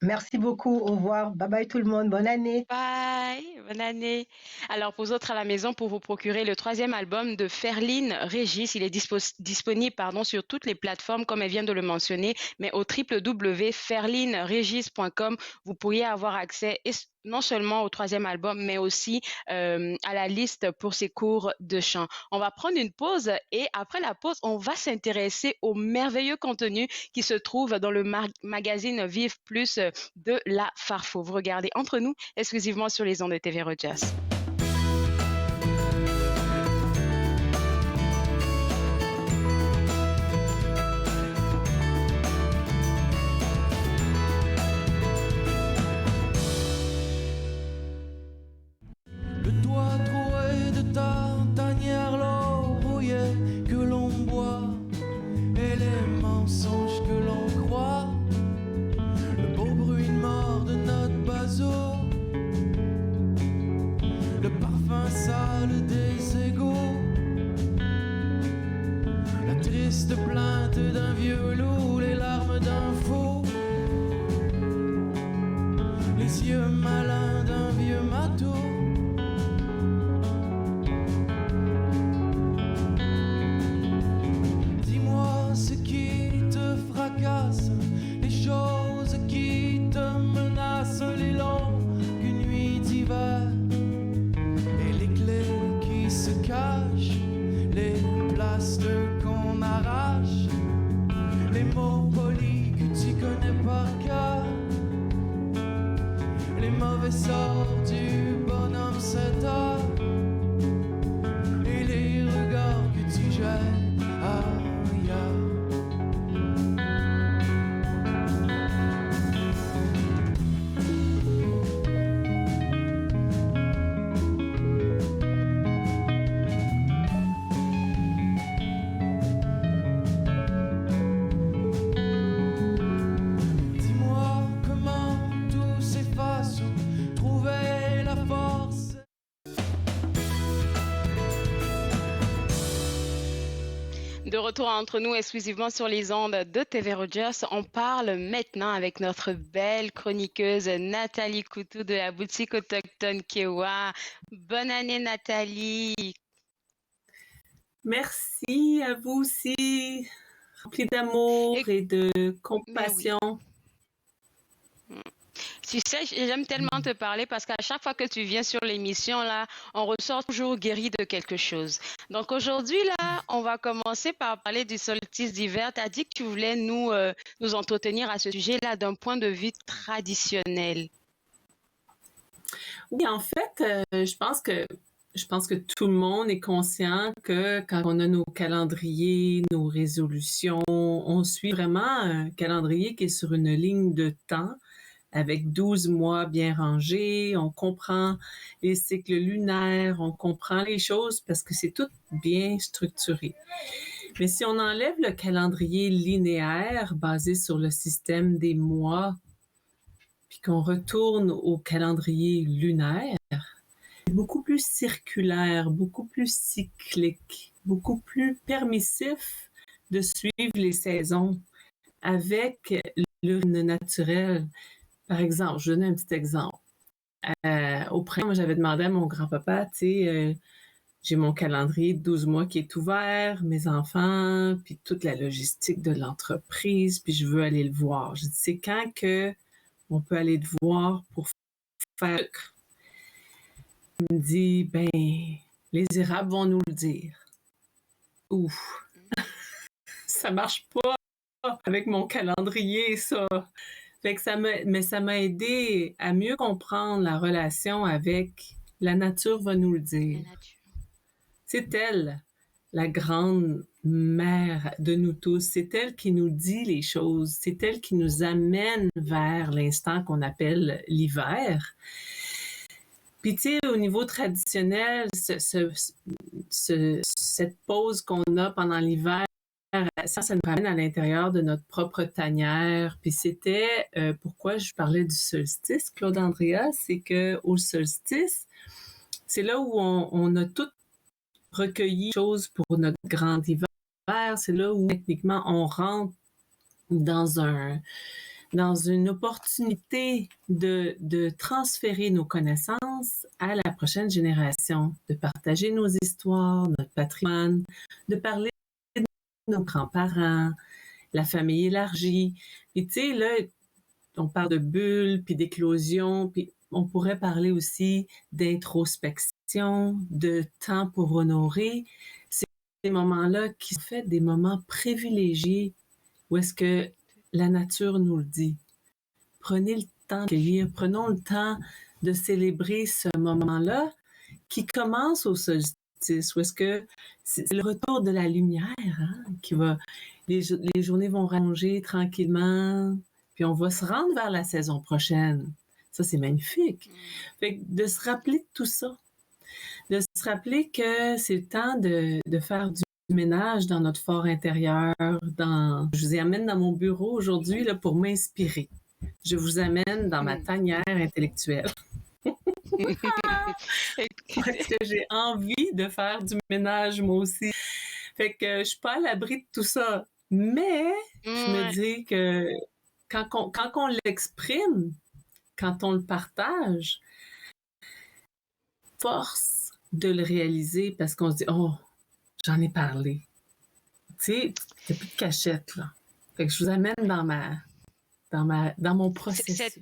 Merci beaucoup. Au revoir. Bye bye tout le monde. Bonne année. Bye, bonne année. Alors, pour vous autres à la maison, pour vous procurer le troisième album de Ferline Régis, il est disponible sur toutes les plateformes, comme elle vient de le mentionner, mais au www.ferlineregis.com, vous pourriez avoir accès non seulement au troisième album, mais aussi à la liste pour ses cours de chant. On va prendre une pause et après la pause, on va s'intéresser au merveilleux contenu qui se trouve dans le magazine Vive Plus de la Farfo. Vous regardez Entre nous, exclusivement sur les ondes de TV Rogers. Le doigt troué de ta tanière, l'eau rouillée que l'on boit et les mensonges que l'on croit. Le beau bruit mort de notre baseau, le parfum sale des égaux, la triste plainte d'un vieux loup, les larmes d'un faux, les yeux malins d'un vieux matelot. Dis-moi ce qui te fracasse, les choses qui te menacent, les longues nuits d'hiver et les clés qui se cachent, les plastes qu'on arrache, les mots polis que tu connais par cœur, les mauvais sorts du bonhomme 7 heures et les regards que tu jettes ailleurs. Dis-moi comment tout s'efface, trouver la force. De retour entre nous exclusivement sur les ondes de TV Rogers, on parle maintenant avec notre belle chroniqueuse Nathalie Coutou de la boutique autochtone Kewa. Bonne année Nathalie. Merci à vous aussi, rempli d'amour et de compassion. Tu sais, j'aime tellement te parler parce qu'à chaque fois que tu viens sur l'émission, là, on ressort toujours guéri de quelque chose. Donc aujourd'hui, là, on va commencer par parler du solstice d'hiver. Tu as dit que tu voulais nous entretenir à ce sujet-là d'un point de vue traditionnel. Oui, en fait, je pense que tout le monde est conscient que quand on a nos calendriers, nos résolutions, on suit vraiment un calendrier qui est sur une ligne de temps avec 12 mois bien rangés, on comprend les cycles lunaires, on comprend les choses parce que c'est tout bien structuré. Mais si on enlève le calendrier linéaire basé sur le système des mois, puis qu'on retourne au calendrier lunaire, c'est beaucoup plus circulaire, beaucoup plus cyclique, beaucoup plus permissif de suivre les saisons avec le rythme naturel. Par exemple, je donne un petit exemple. Au printemps, moi, j'avais demandé à mon grand-papa, tu sais, j'ai mon calendrier de 12 mois qui est ouvert, mes enfants, puis toute la logistique de l'entreprise, puis je veux aller le voir. Je dis, c'est quand que on peut aller te voir pour faire... Il me dit, ben, les érables vont nous le dire. Ouf! Ça marche pas avec mon calendrier, ça. Fait que ça m'a aidé à mieux comprendre la relation avec la nature va nous le dire. La nature. C'est elle, la grande mère de nous tous. C'est elle qui nous dit les choses. C'est elle qui nous amène vers l'instant qu'on appelle l'hiver. Puis, tu sais, au niveau traditionnel, cette pause qu'on a pendant l'hiver, ça nous ramène à l'intérieur de notre propre tanière. Puis c'était pourquoi je parlais du solstice, Claude Andrea, c'est qu'au solstice, c'est là où on a tout recueilli choses pour notre grand hiver. C'est là où, techniquement, on rentre dans une opportunité de transférer nos connaissances à la prochaine génération, de partager nos histoires, notre patrimoine, de parler de nos grands-parents, la famille élargie. Puis tu sais, là, on parle de bulles, puis d'éclosion, puis on pourrait parler aussi d'introspection, de temps pour honorer. C'est ces moments-là qui sont faits des moments privilégiés où est-ce que la nature nous le dit. Prenez le temps d'accueillir, prenons le temps de célébrer ce moment-là qui commence au solstice, où est-ce que c'est le retour de la lumière, hein, les journées vont rallonger tranquillement, puis on va se rendre vers la saison prochaine. Ça, c'est magnifique. Fait que de se rappeler de tout ça, de se rappeler que c'est le temps de faire du ménage dans notre fort intérieur. Je vous amène dans mon bureau aujourd'hui là, pour m'inspirer. Je vous amène dans ma tanière intellectuelle. Parce que j'ai envie de faire du ménage moi aussi. Fait que je suis pas à l'abri de tout ça. Mais je me dis que quand on l'exprime, quand on le partage, force de le réaliser parce qu'on se dit « Oh, j'en ai parlé. » Tu sais, il n'y a plus de cachette, là. Fait que je vous amène dans mon processus.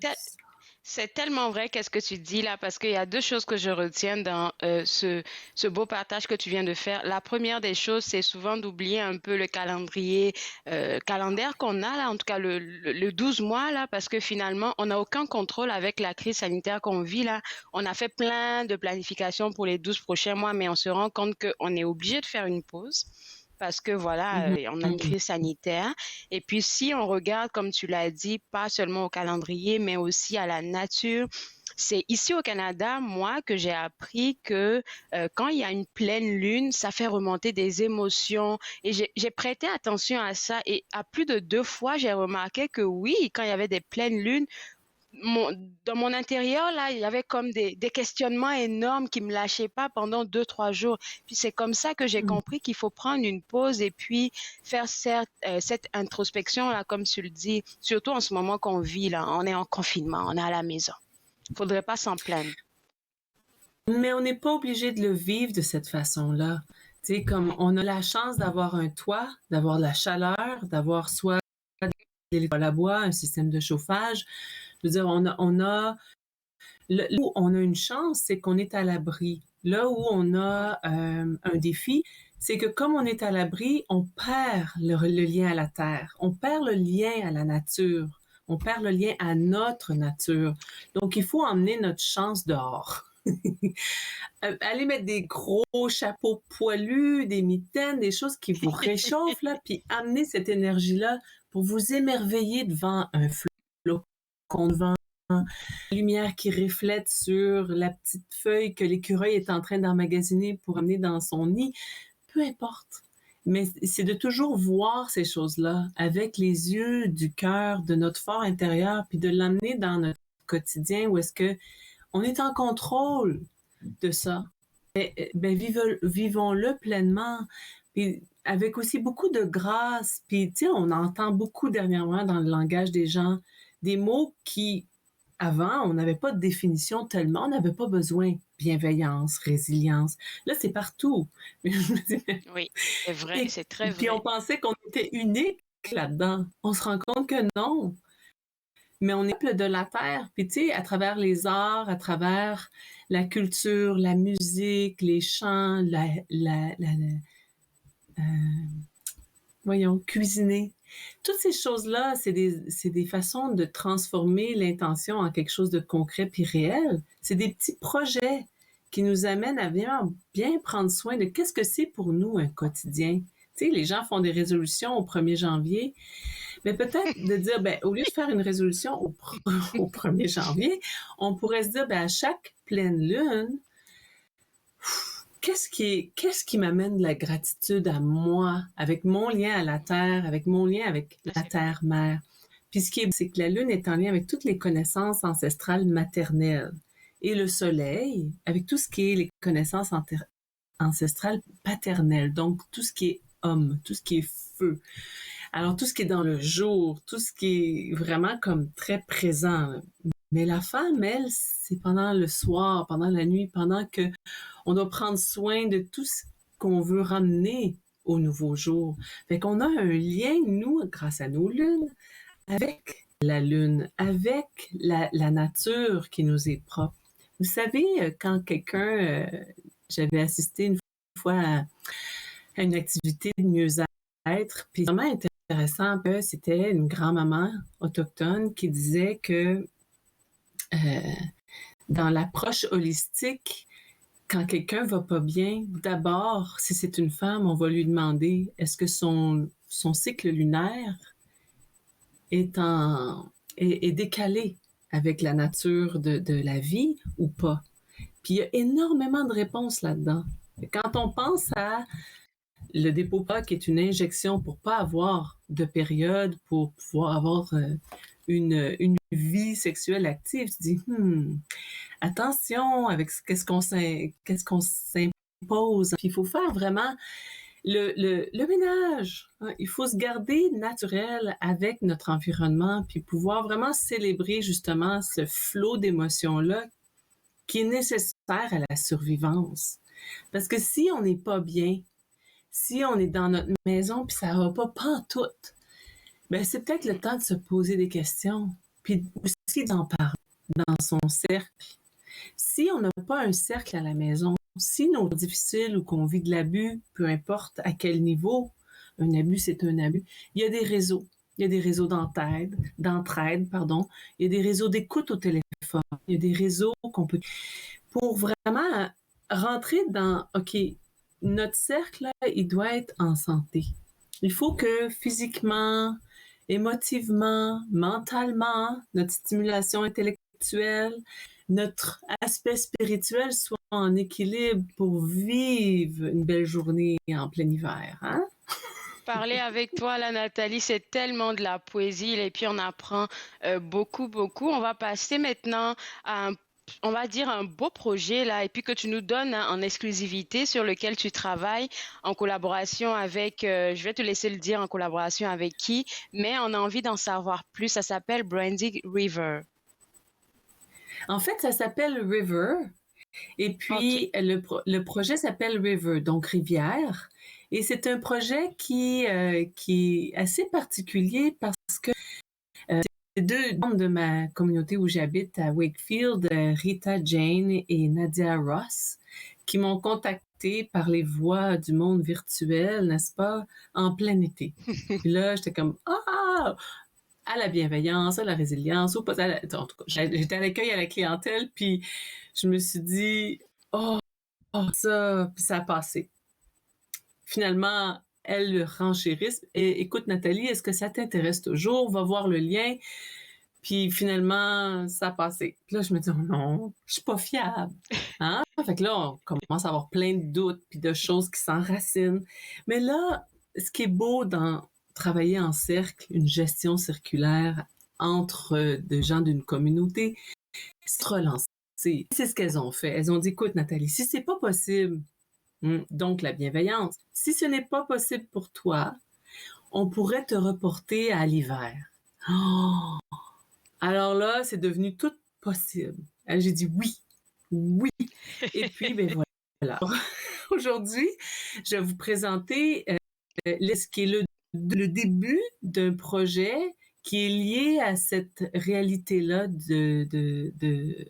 C'est tellement vrai qu'est-ce que tu dis là, parce qu'il y a deux choses que je retiens dans ce beau partage que tu viens de faire. La première des choses, c'est souvent d'oublier un peu le calendaire qu'on a là, en tout cas le 12 mois là, parce que finalement, on n'a aucun contrôle avec la crise sanitaire qu'on vit là. On a fait plein de planifications pour les 12 prochains mois, mais on se rend compte qu'on est obligé de faire une pause. Parce que voilà, on a une crise sanitaire. Et puis, si on regarde, comme tu l'as dit, pas seulement au calendrier, mais aussi à la nature, c'est ici au Canada, moi, que j'ai appris que quand il y a une pleine lune, ça fait remonter des émotions. Et j'ai prêté attention à ça. Et à plus de 2 fois, j'ai remarqué que oui, quand il y avait des pleines lunes, dans mon intérieur, là, il y avait comme des questionnements énormes qui me lâchaient pas pendant 2-3 jours. Puis c'est comme ça que j'ai compris qu'il faut prendre une pause et puis faire cette introspection, là, comme tu le dis, surtout en ce moment qu'on vit, là. On est en confinement, on est à la maison. Il faudrait pas s'en plaindre. Mais on n'est pas obligé de le vivre de cette façon-là. Tu sais, comme on a la chance d'avoir un toit, d'avoir de la chaleur, d'avoir soit des étoiles à bois, un système de chauffage. Je veux dire, là où on a une chance, c'est qu'on est à l'abri. Là où on a un défi, c'est que comme on est à l'abri, on perd le lien à la terre, on perd le lien à la nature, on perd le lien à notre nature. Donc, il faut emmener notre chance dehors. Aller mettre des gros chapeaux poilus, des mitaines, des choses qui vous réchauffent, là, puis amener cette énergie-là pour vous émerveiller devant un flocon de vent, la lumière qui reflète sur la petite feuille que l'écureuil est en train d'emmagasiner pour amener dans son nid. Peu importe. Mais c'est de toujours voir ces choses-là avec les yeux du cœur, de notre fort intérieur, puis de l'amener dans notre quotidien où est-ce que on est en contrôle de ça. Vivons-le pleinement, puis avec aussi beaucoup de grâce. Puis, tu sais, on entend beaucoup dernièrement dans le langage des gens des mots qui, avant, on n'avait pas de définition tellement, on n'avait pas besoin. Bienveillance, résilience. Là, c'est partout. Oui, c'est vrai, c'est très vrai. Puis on pensait qu'on était unique là-dedans. On se rend compte que non. Mais on est peuple de la terre. Puis tu sais, à travers les arts, à travers la culture, la musique, les chants, voyons, cuisiner. Toutes ces choses-là, c'est des façons de transformer l'intention en quelque chose de concret puis réel. C'est des petits projets qui nous amènent à bien prendre soin de qu'est-ce que c'est pour nous un quotidien. Tu sais, les gens font des résolutions au 1er janvier, mais peut-être de dire, ben, au lieu de faire une résolution au 1er janvier, on pourrait se dire, ben, à chaque pleine lune, qu'est-ce qui m'amène de la gratitude à moi, avec mon lien à la Terre, avec mon lien avec la Terre-Mère? Puis ce qui est, c'est que la Lune est en lien avec toutes les connaissances ancestrales maternelles. Et le Soleil, avec tout ce qui est les connaissances ancestrales paternelles. Donc, tout ce qui est homme, tout ce qui est feu. Alors, tout ce qui est dans le jour, tout ce qui est vraiment comme très présent. Mais la femme, elle, c'est pendant le soir, pendant la nuit, pendant que on doit prendre soin de tout ce qu'on veut ramener au nouveau jour. Fait qu'on a un lien, nous, grâce à nos lunes, avec la lune, avec la nature qui nous est propre. Vous savez, quand j'avais assisté une fois à une activité de mieux-être, puis vraiment intéressant, que c'était une grand-maman autochtone qui disait que dans l'approche holistique, quand quelqu'un va pas bien, d'abord, si c'est une femme, on va lui demander est-ce que son cycle lunaire est décalé avec la nature de la vie ou pas. Puis il y a énormément de réponses là-dedans. Quand on pense à le Dépôt-PA, qui est une injection pour pas avoir de période, pour pouvoir avoir une vie sexuelle active, tu dis attention avec qu'est-ce qu'on s'impose. Puis il faut faire vraiment le ménage. Hein. Il faut se garder naturel avec notre environnement, puis pouvoir vraiment célébrer justement ce flot d'émotions-là qui est nécessaire à la survivance. Parce que si on n'est pas bien, si on est dans notre maison puis ça va pas pantoute, ben c'est peut-être le temps de se poser des questions, puis aussi d'en parler dans son cercle. Si on n'a pas un cercle à la maison, si nos difficiles ou qu'on vit de l'abus, peu importe à quel niveau, un abus c'est un abus, il y a des réseaux. Il y a des réseaux d'entraide, il y a des réseaux d'écoute au téléphone, il y a des réseaux qu'on peut... Pour vraiment rentrer dans, OK, notre cercle, là, il doit être en santé. Il faut que physiquement, émotivement, mentalement, notre stimulation intellectuelle, notre aspect spirituel soit en équilibre pour vivre une belle journée en plein hiver. Hein? Parler avec toi, là, Nathalie, c'est tellement de la poésie et puis on apprend beaucoup, beaucoup. On va passer maintenant à on va dire un beau projet là et puis que tu nous donnes en exclusivité sur lequel tu travailles en collaboration avec, je vais te laisser le dire en collaboration avec qui, mais on a envie d'en savoir plus. Ça s'appelle Branding River. En fait, ça s'appelle River et puis le projet s'appelle River, donc rivière. Et c'est un projet qui est assez particulier parce que c'est deux membres de ma communauté où j'habite à Wakefield, Rita Jane et Nadia Ross, qui m'ont contactée par les voies du monde virtuel, n'est-ce pas, en plein été. Puis là, j'étais comme à la bienveillance, à la résilience, ou pas en tout cas, j'étais à l'accueil à la clientèle, puis je me suis dit ça, puis ça a passé. Finalement, elles renchérissent. Et écoute, Nathalie, est-ce que ça t'intéresse toujours? Va voir le lien. Puis finalement, ça a passé. Puis là, je me dis, non, je suis pas fiable. Hein? Fait que là, on commence à avoir plein de doutes puis de choses qui s'enracinent. Mais là, ce qui est beau dans travailler en cercle, une gestion circulaire entre des gens d'une communauté, c'est relancer. C'est ce qu'elles ont fait. Elles ont dit, écoute, Nathalie, si c'est pas possible, donc la bienveillance. Si ce n'est pas possible pour toi, on pourrait te reporter à l'hiver. Oh! Alors là, c'est devenu tout possible. J'ai dit oui. Et puis, ben voilà. Aujourd'hui, je vais vous présenter ce qui est le début d'un projet qui est lié à cette réalité-là de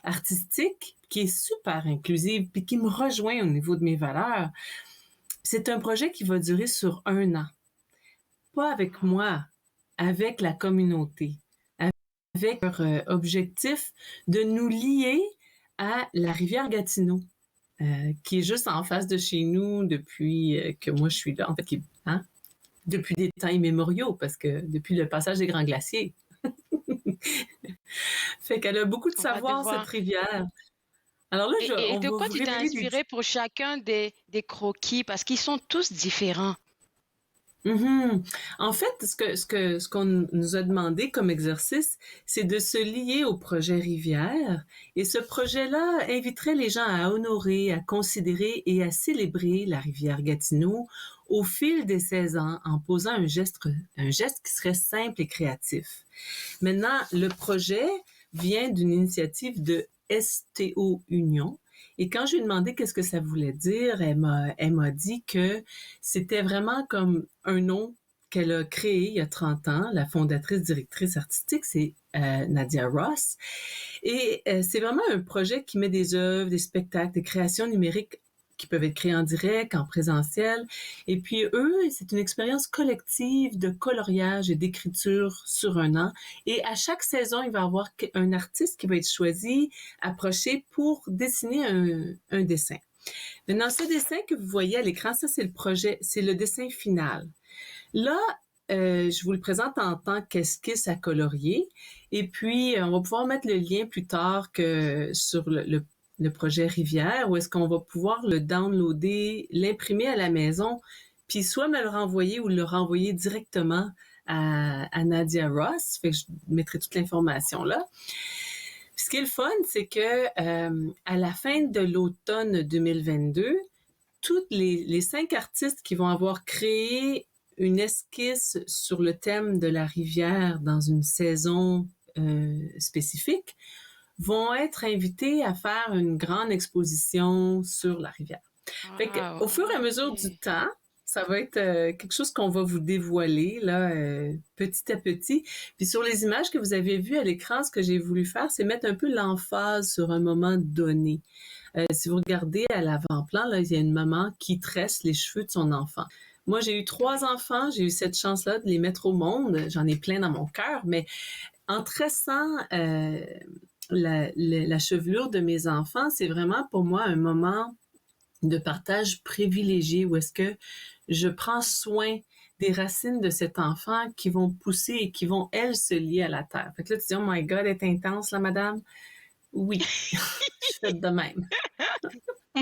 artistique, qui est super inclusive, puis qui me rejoint au niveau de mes valeurs. C'est un projet qui va durer sur 1 an. pas avec moi, avec la communauté, avec leur objectif de nous lier à la rivière Gatineau, qui est juste en face de chez nous depuis que moi je suis là, en fait, depuis des temps immémoriaux, parce que depuis le passage des Grands Glaciers. Fait qu'elle a beaucoup de On va savoir, cette devoir. rivière. Alors là, Et on de va quoi vous tu t'es révéler inspiré pour chacun des croquis? Parce qu'ils sont tous différents. Mhm. En fait, ce qu'on nous a demandé comme exercice, c'est de se lier au projet Rivière. Et ce projet-là inviterait les gens à honorer, à considérer et à célébrer la rivière Gatineau au fil des 16 ans en posant un geste qui serait simple et créatif. Maintenant, le projet vient d'une initiative de STO Union. Et quand je lui ai demandé qu'est-ce que ça voulait dire, elle m'a dit que c'était vraiment comme un nom qu'elle a créé il y a 30 ans. La fondatrice directrice artistique, c'est Nadia Ross. Et c'est vraiment un projet qui met des œuvres, des spectacles, des créations numériques qui peuvent être créés en direct, en présentiel. Et puis eux, c'est une expérience collective de coloriage et d'écriture sur un an. Et à chaque saison, il va y avoir un artiste qui va être choisi, approché pour dessiner un dessin. Maintenant, ce dessin que vous voyez à l'écran, ça c'est le projet, c'est le dessin final. Là, je vous le présente en tant qu'esquisse à colorier. Et puis, on va pouvoir mettre le lien plus tard que sur le projet Rivière, où est-ce qu'on va pouvoir le downloader, l'imprimer à la maison, puis soit me le renvoyer ou le renvoyer directement à Nadia Ross. Fait que je mettrai toute l'information là. Puis ce qui est le fun, c'est que à la fin de l'automne 2022, toutes les 5 artistes qui vont avoir créé une esquisse sur le thème de la rivière dans une saison spécifique vont être invités à faire une grande exposition sur la rivière. Fait que, au fur et à mesure du temps, ça va être quelque chose qu'on va vous dévoiler là, petit à petit. Puis sur les images que vous avez vues à l'écran, ce que j'ai voulu faire, c'est mettre un peu l'emphase sur un moment donné. Si vous regardez à l'avant-plan, là, il y a une maman qui tresse les cheveux de son enfant. Moi, j'ai eu 3 enfants, j'ai eu cette chance-là de les mettre au monde. J'en ai plein dans mon cœur, mais en tressant la chevelure de mes enfants, c'est vraiment pour moi un moment de partage privilégié où est-ce que je prends soin des racines de cet enfant qui vont pousser et qui vont, elles, se lier à la terre. Fait que là, tu dis, oh my God, elle est intense, la madame. Oui, je suis faite de même. Et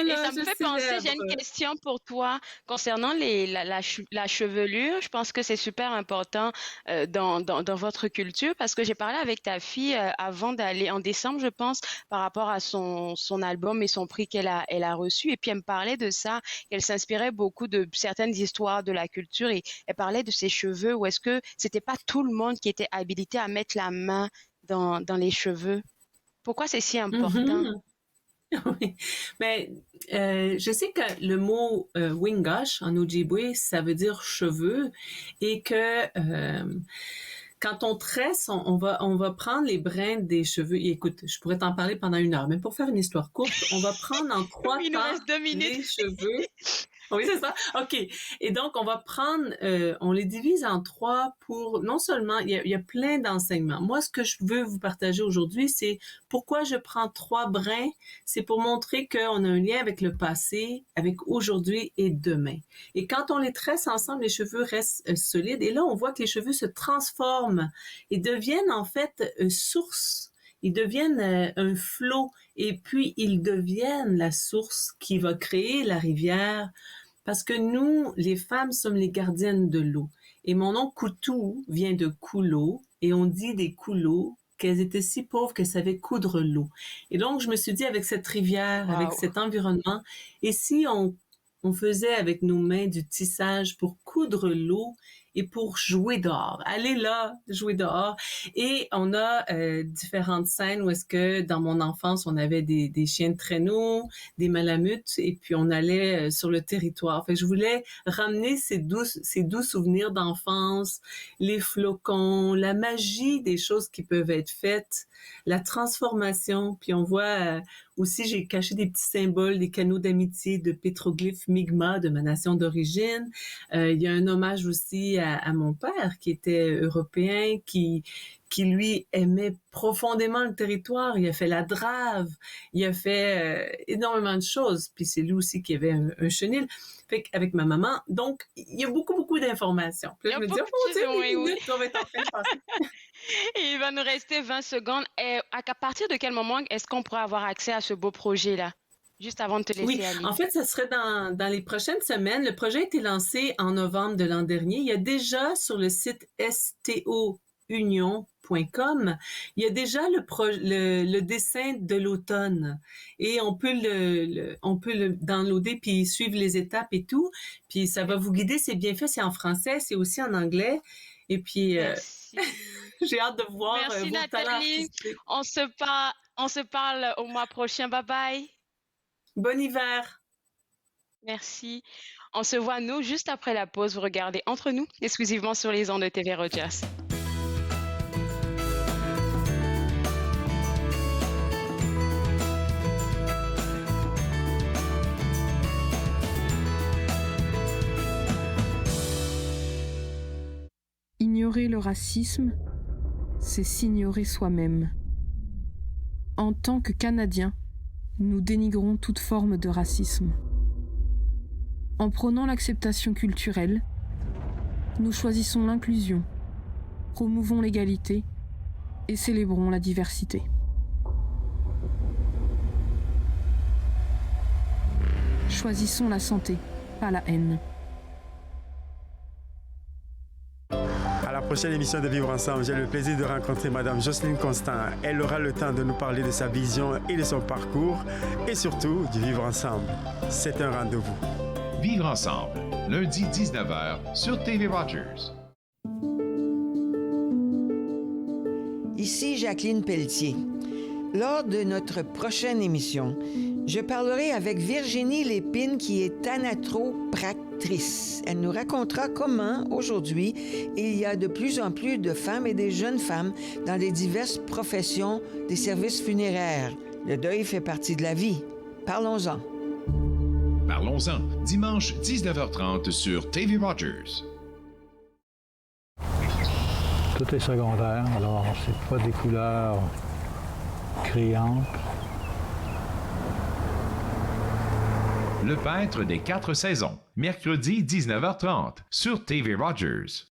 ça me fait penser, j'ai une question pour toi concernant la chevelure. Je pense que c'est super important dans votre culture parce que j'ai parlé avec ta fille avant d'aller en décembre, je pense, par rapport à son album et son prix elle a reçu. Et puis elle me parlait de ça, qu'elle s'inspirait beaucoup de certaines histoires de la culture et elle parlait de ses cheveux. Ou est-ce que c'était pas tout le monde qui était habilité à mettre la main dans les cheveux? Pourquoi c'est si important? Mm-hmm. Oui, mais je sais que le mot wingosh en Ojibwe, ça veut dire cheveux et que quand on tresse, on va prendre les brins des cheveux. Et écoute, je pourrais t'en parler pendant 1 heure, mais pour faire une histoire courte, on va prendre en 3 Il nous temps reste 2 minutes. les cheveux. Oui, c'est ça. OK. Et donc, on va prendre, on les divise en 3 pour, non seulement, il y a plein d'enseignements. Moi, ce que je veux vous partager aujourd'hui, c'est pourquoi je prends 3 brins. C'est pour montrer qu'on a un lien avec le passé, avec aujourd'hui et demain. Et quand on les tresse ensemble, les cheveux restent solides. Et là, on voit que les cheveux se transforment et deviennent en fait source. Ils deviennent un flot et puis ils deviennent la source qui va créer la rivière parce que nous, les femmes, sommes les gardiennes de l'eau. Et mon nom Coutou vient de couleau et on dit des couleaux qu'elles étaient si pauvres qu'elles savaient coudre l'eau. Et donc, je me suis dit avec cette rivière, avec cet environnement, et si on faisait avec nos mains du tissage pour coudre l'eau et pour jouer dehors. Allez là, jouer dehors. Et on a différentes scènes où est-ce que dans mon enfance, on avait des chiens de traîneau, des malamutes, et puis on allait sur le territoire. Fait que je voulais ramener ces doux souvenirs d'enfance, les flocons, la magie des choses qui peuvent être faites, la transformation. Puis on voit aussi, j'ai caché des petits symboles, des canaux d'amitié de pétroglyphes Mi'kmaq de ma nation d'origine. Il y a un hommage aussi à mon père qui était européen, qui lui aimait profondément le territoire. Il a fait la drave, il a fait énormément de choses. Puis c'est lui aussi qui avait un chenil. Fait qu'avec ma maman, donc il y a beaucoup d'informations. Puis là, je me dis, oh Dieu, les minutes, on va être en train de passer. Il va nous rester 20 secondes. Et à partir de quel moment est-ce qu'on pourra avoir accès à ce beau projet-là? Juste avant de te laisser aller. En fait, ça serait dans les prochaines semaines. Le projet a été lancé en novembre de l'an dernier. Il y a déjà sur le site stounion.com, il y a déjà le dessin de l'automne et on peut le downloader puis suivre les étapes et tout. Puis ça va vous guider, c'est bien fait, c'est en français, c'est aussi en anglais. Et puis j'ai hâte de voir Merci, vos Nathalie. talents artistiques. On se parle au mois prochain. Bye bye. Bon hiver. Merci. On se voit, nous, juste après la pause. Vous regardez Entre nous, exclusivement sur les ondes de TV Rogers. Ignorer le racisme, c'est s'ignorer soi-même. En tant que Canadiens, nous dénigrons toute forme de racisme. En prônant l'acceptation culturelle, nous choisissons l'inclusion, promouvons l'égalité et célébrons la diversité. Choisissons la santé, pas la haine. À la prochaine émission de Vivre Ensemble, j'ai le plaisir de rencontrer Mme Jocelyne Constant. Elle aura le temps de nous parler de sa vision et de son parcours et surtout du Vivre Ensemble. C'est un rendez-vous. Vivre Ensemble, lundi 19h sur TV Rogers. Ici Jacqueline Pelletier. Lors de notre prochaine émission, je parlerai avec Virginie Lépine qui est thanatopractrice. Elle nous racontera comment, aujourd'hui, il y a de plus en plus de femmes et des jeunes femmes dans les diverses professions des services funéraires. Le deuil fait partie de la vie. Parlons-en. Parlons-en, dimanche 19h30 sur TV Rogers. Tout est secondaire, alors c'est pas des couleurs criantes. Le peintre des 4 saisons, mercredi 19h30 sur TV Rogers.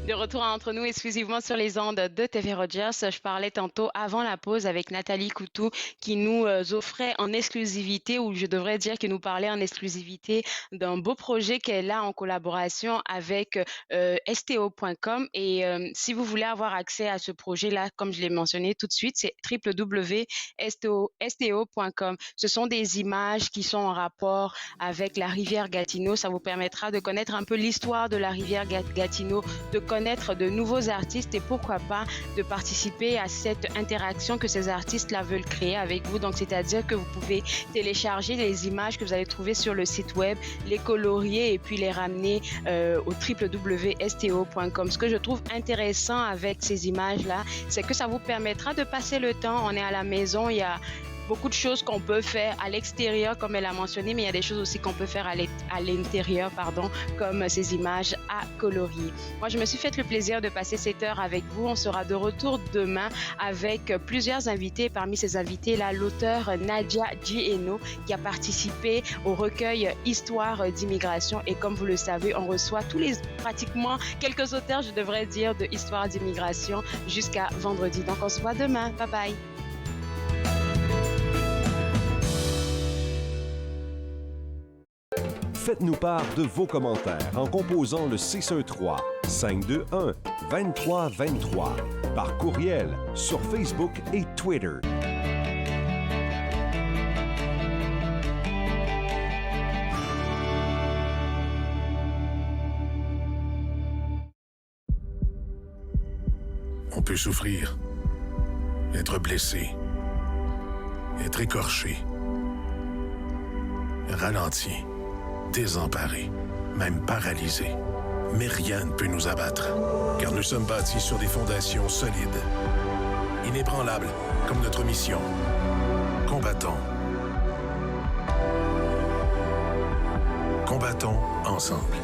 De retour entre nous exclusivement sur les ondes de TV Rogers. Je parlais tantôt avant la pause avec Nathalie Coutou qui nous offrait en exclusivité, ou je devrais dire qui nous parlait en exclusivité d'un beau projet qu'elle a en collaboration avec STO.com. Et si vous voulez avoir accès à ce projet-là, comme je l'ai mentionné tout de suite, c'est www.sto.com. Ce sont des images qui sont en rapport avec la rivière Gatineau. Ça vous permettra de connaître un peu l'histoire de la rivière Gatineau, de connaître de nouveaux artistes et pourquoi pas de participer à cette interaction que ces artistes-là veulent créer avec vous. Donc, c'est-à-dire que vous pouvez télécharger les images que vous allez trouver sur le site web, les colorier et puis les ramener au www.sto.com. Ce que je trouve intéressant avec ces images-là, c'est que ça vous permettra de passer le temps. On est à la maison, il y a beaucoup de choses qu'on peut faire à l'extérieur, comme elle a mentionné, mais il y a des choses aussi qu'on peut faire à l'intérieur, comme ces images à colorier. Moi, je me suis fait le plaisir de passer cette heure avec vous. On sera de retour demain avec plusieurs invités. Parmi ces invités-là, l'auteur Nadia Gieno, qui a participé au recueil Histoire d'immigration. Et comme vous le savez, on reçoit pratiquement quelques auteurs, je devrais dire, de Histoire d'immigration jusqu'à vendredi. Donc, on se voit demain. Bye bye. Faites-nous part de vos commentaires en composant le 613-521-2323 par courriel sur Facebook et Twitter. On peut souffrir, être blessé, être écorché, ralenti, désemparé, même paralysé. Mais rien ne peut nous abattre, car nous sommes bâtis sur des fondations solides, inébranlables comme notre mission. Combattons. Combattons ensemble.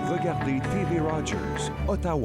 Regardez TV Rogers, Ottawa.